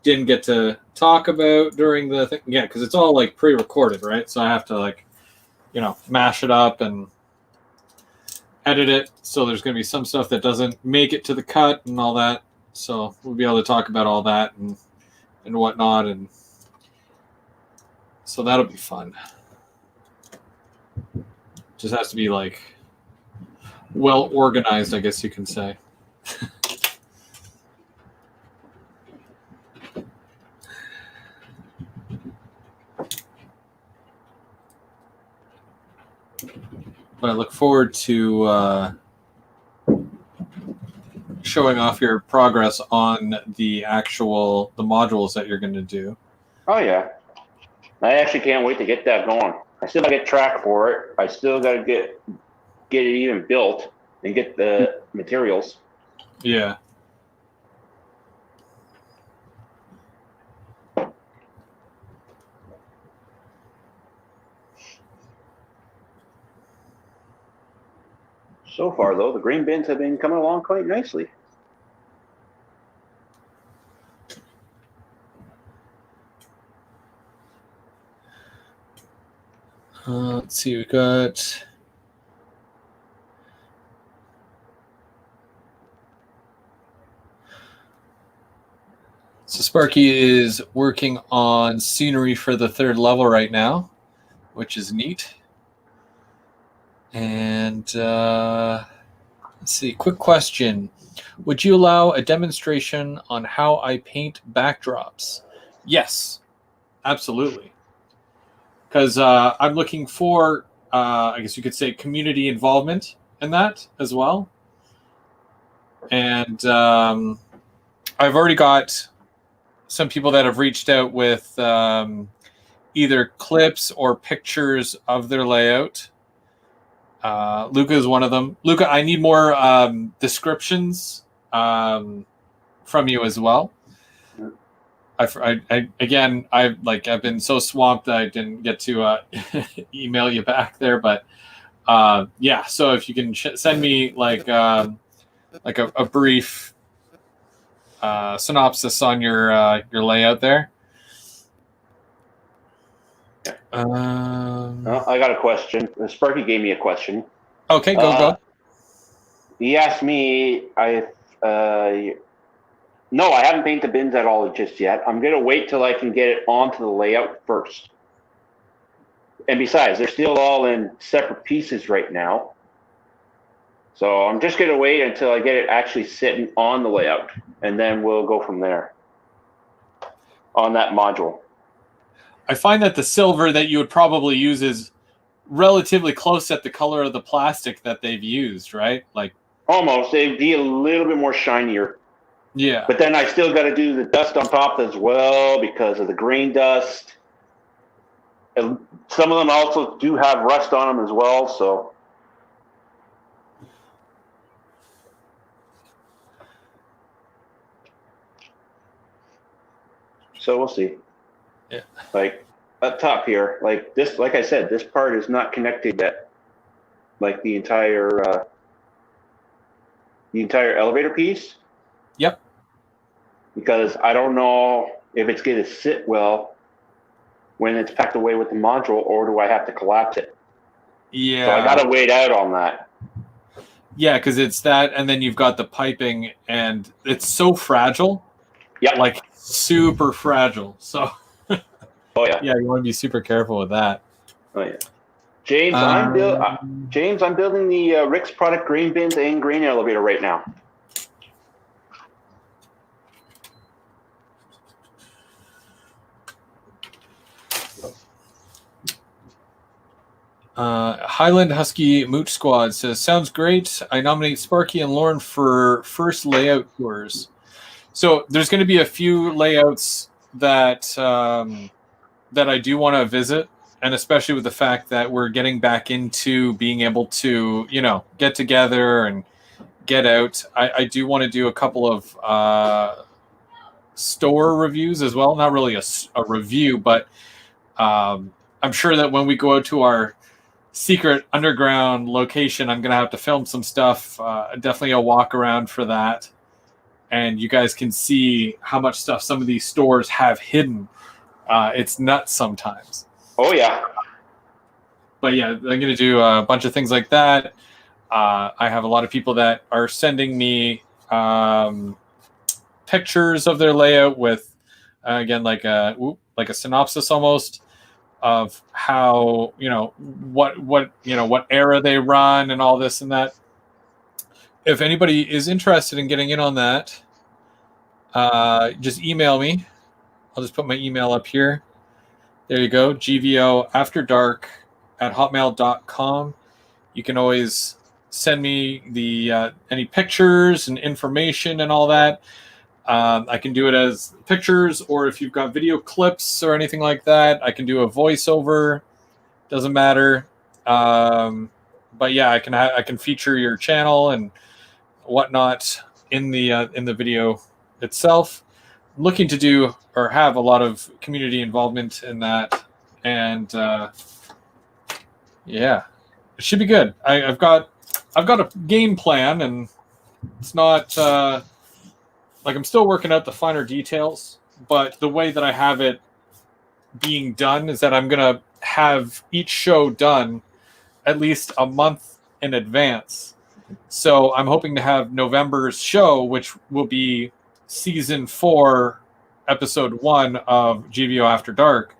didn't get to talk about during the thing. Yeah, because it's all like pre-recorded, right? So I have to mash it up and edit it. So there's going to be some stuff that doesn't make it to the cut and all that. So we'll be able to talk about all that and whatnot. And so that'll be fun. Just has to be well organized, I guess you can say. But I look forward to showing off your progress on the modules that you're going to do. Oh, yeah. I actually can't wait to get that going. I still got to get track for it. I still got to get it even built and get the materials. Yeah. So far, though, the green bins have been coming along quite nicely. Let's see, we got. So Sparky is working on scenery for the 3rd level right now, which is neat. And let's see, quick question. Would you allow a demonstration on how I paint backdrops? Yes, absolutely. Because I'm looking for, I guess you could say, community involvement in that as well. And I've already got some people that have reached out with either clips or pictures of their layout. Luca is one of them. Luca, I need more descriptions from you as well. I've been so swamped that I didn't get to email you back there, but yeah. So if you can send me like a brief synopsis on your layout there. I got a question. Sparky gave me a question. Okay, go. He asked me, no, I haven't painted the bins at all just yet. I'm going to wait till I can get it onto the layout first. And besides, they're still all in separate pieces right now. So I'm just going to wait until I get it actually sitting on the layout. And then we'll go from there on that module. I find that the silver that you would probably use is relatively close at the color of the plastic that they've used, right? Like almost. It'd be a little bit more shinier. Yeah. But then I still got to do the dust on top as well because of the grain dust. And some of them also do have rust on them as well, so. So we'll see. Yeah. Like up top here, like this, like I said, this part is not connected yet. Like the entire elevator piece. Yep. Because I don't know if it's going to sit well when it's packed away with the module, or do I have to collapse it? Yeah. So I got to wait out on that. Yeah, because it's that, and then you've got the piping, and it's so fragile. Yeah. Like super fragile. So. Oh yeah. Yeah, you want to be super careful with that. Oh yeah. James, I'm building the Rick's product grain bins and grain elevator right now. Highland Husky Mooch Squad says, sounds great. I nominate Sparky and Lauren for first layout tours. So there's going to be a few layouts that that I do want to visit, and especially with the fact that we're getting back into being able to, get together and get out. I do want to do a couple of store reviews as well. Not really a review, but I'm sure that when we go out to our secret underground location, I'm going to have to film some stuff. Definitely a walk around for that. And you guys can see how much stuff some of these stores have hidden. It's nuts sometimes. Oh, yeah. But yeah, I'm going to do a bunch of things like that. I have a lot of people that are sending me pictures of their layout with, again, like a synopsis almost of how, what era they run and all this and that. If anybody is interested in getting in on that, just email me. I'll just put my email up here. There you go, gvoafterdark@hotmail.com. You can always send me the any pictures and information and all that. I can do it as pictures, or if you've got video clips or anything like that, I can do a voiceover. Doesn't matter. But yeah, I can feature your channel and whatnot in the video itself. I'm looking to do or have a lot of community involvement in that, and yeah, it should be good. I've got a game plan, and it's not like I'm still working out the finer details, but the way that I have it being done is that I'm gonna have each show done at least a month in advance. So I'm hoping to have November's show, which will be season 4, episode 1 of GVO After Dark.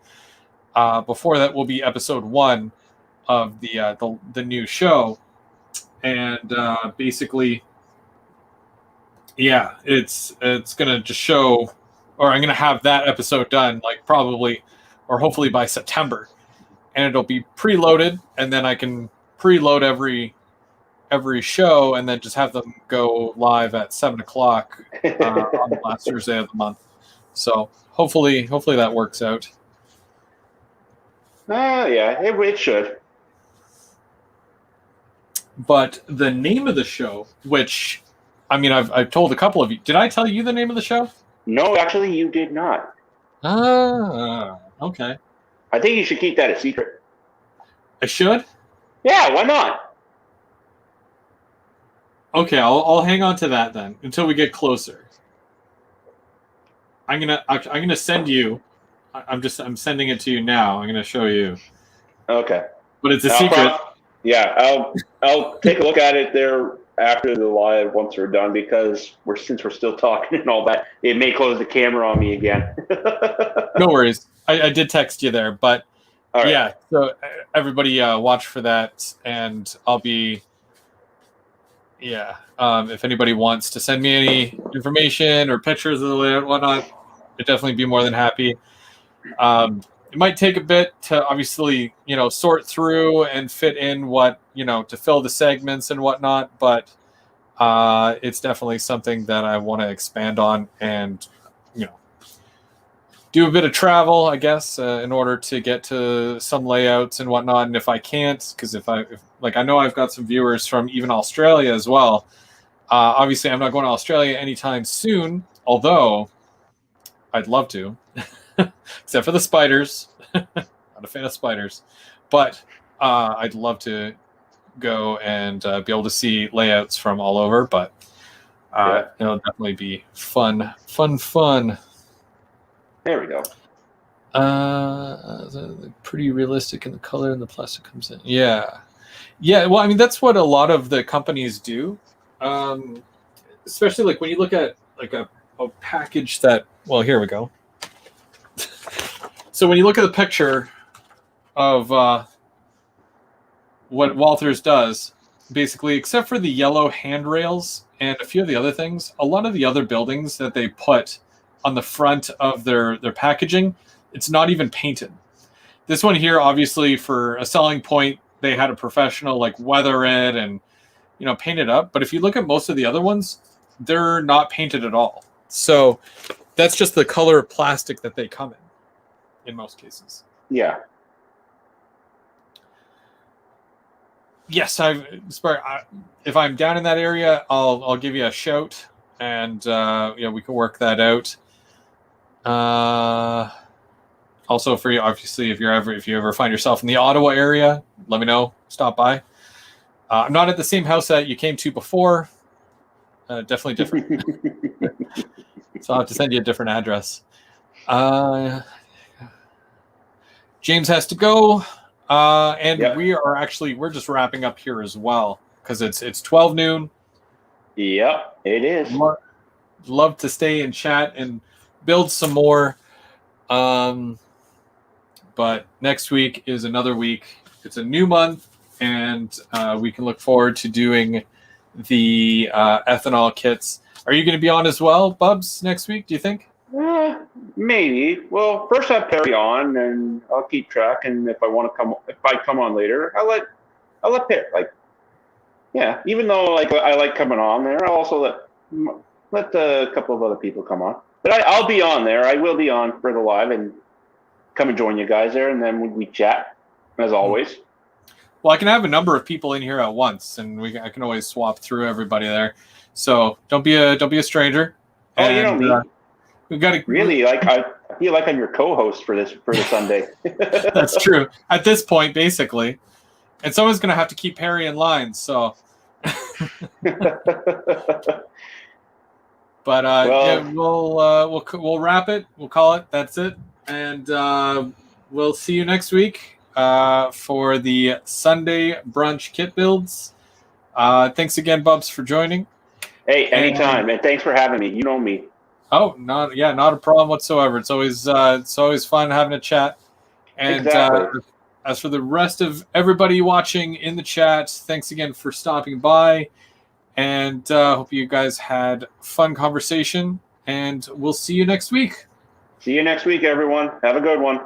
Before that will be episode 1 of the new show, and basically, yeah, it's gonna just show, or I'm gonna have that episode done like probably, or hopefully by September, and it'll be preloaded, and then I can preload every show, and then just have them go live at 7:00 on the last Thursday of the month. So hopefully that works out. Yeah, it should. But the name of the show, which, I mean, I've told a couple of you. Did I tell you the name of the show? No, actually, you did not. Okay. I think you should keep that a secret. I should? Yeah, why not? Okay, I'll hang on to that then until we get closer. I'm gonna send you. I'm sending it to you now. I'm gonna show you. Okay. But it's a secret. I'll take a look at it there after the live once we're done, because since we're still talking and all that, it may close the camera on me again. No worries. I did text you there, but right. Yeah. So everybody watch for that, and I'll be. Yeah. If anybody wants to send me any information or pictures of the layout and whatnot, I'd definitely be more than happy. It might take a bit to obviously, sort through and fit in what, to fill the segments and whatnot, but it's definitely something that I want to expand on and, do a bit of travel, I guess, in order to get to some layouts and whatnot. And if I can't, because I know I've got some viewers from even Australia as well. Obviously, I'm not going to Australia anytime soon, although I'd love to. Except for the spiders. Not a fan of spiders. But I'd love to go and be able to see layouts from all over. But it'll definitely be fun. There we go. Pretty realistic in the color and the plastic comes in. Yeah. Well, I mean, that's what a lot of the companies do. Especially like when you look at like a package that, well, here we go. So when you look at the picture of what Walthers does, basically, except for the yellow handrails and a few of the other things, a lot of the other buildings that they put on the front of their packaging, it's not even painted. This one here, obviously, for a selling point, they had a professional like weather it and paint it up. But if you look at most of the other ones, they're not painted at all. So that's just the color of plastic that they come in most cases. Yeah. Yes, if I'm down in that area, I'll give you a shout, and we can work that out. Also for you, obviously, if you ever find yourself in the Ottawa area, let me know. Stop by. I'm not at the same house that you came to before. Definitely different. So I'll have to send you a different address. James has to go. And yep. We're just wrapping up here as well, because it's 12 noon. Yep, it is. Love to stay and chat and build some more. But next week is another week. It's a new month, and we can look forward to doing the ethanol kits. Are you going to be on as well, Bubs, next week, do you think? Maybe. Well, first I have Perry on, and I'll keep track. And if I come on later, I'll let Perry. Even though I like coming on there, I'll also let a couple of other people come on. But I'll be on there. I will be on for the live and come and join you guys there, and then we chat as always. Well, I can have a number of people in here at once, and I can always swap through everybody there. So don't be a stranger. Oh, you know me. We've got to really I feel like I'm your co-host for the Sunday. That's true. At this point, basically, and someone's going to have to keep Harry in line. So, but we'll wrap it. We'll call it. That's it, and we'll see you next week. for the Sunday brunch kit builds. Thanks again, Bubs, for joining. Hey, anytime, and thanks for having me. You know me. Oh, not a problem whatsoever. It's always fun having a chat. And exactly. As for the rest of everybody watching in the chat, thanks again for stopping by, and hope you guys had fun conversation. And we'll see you next week. See you next week, everyone. Have a good one.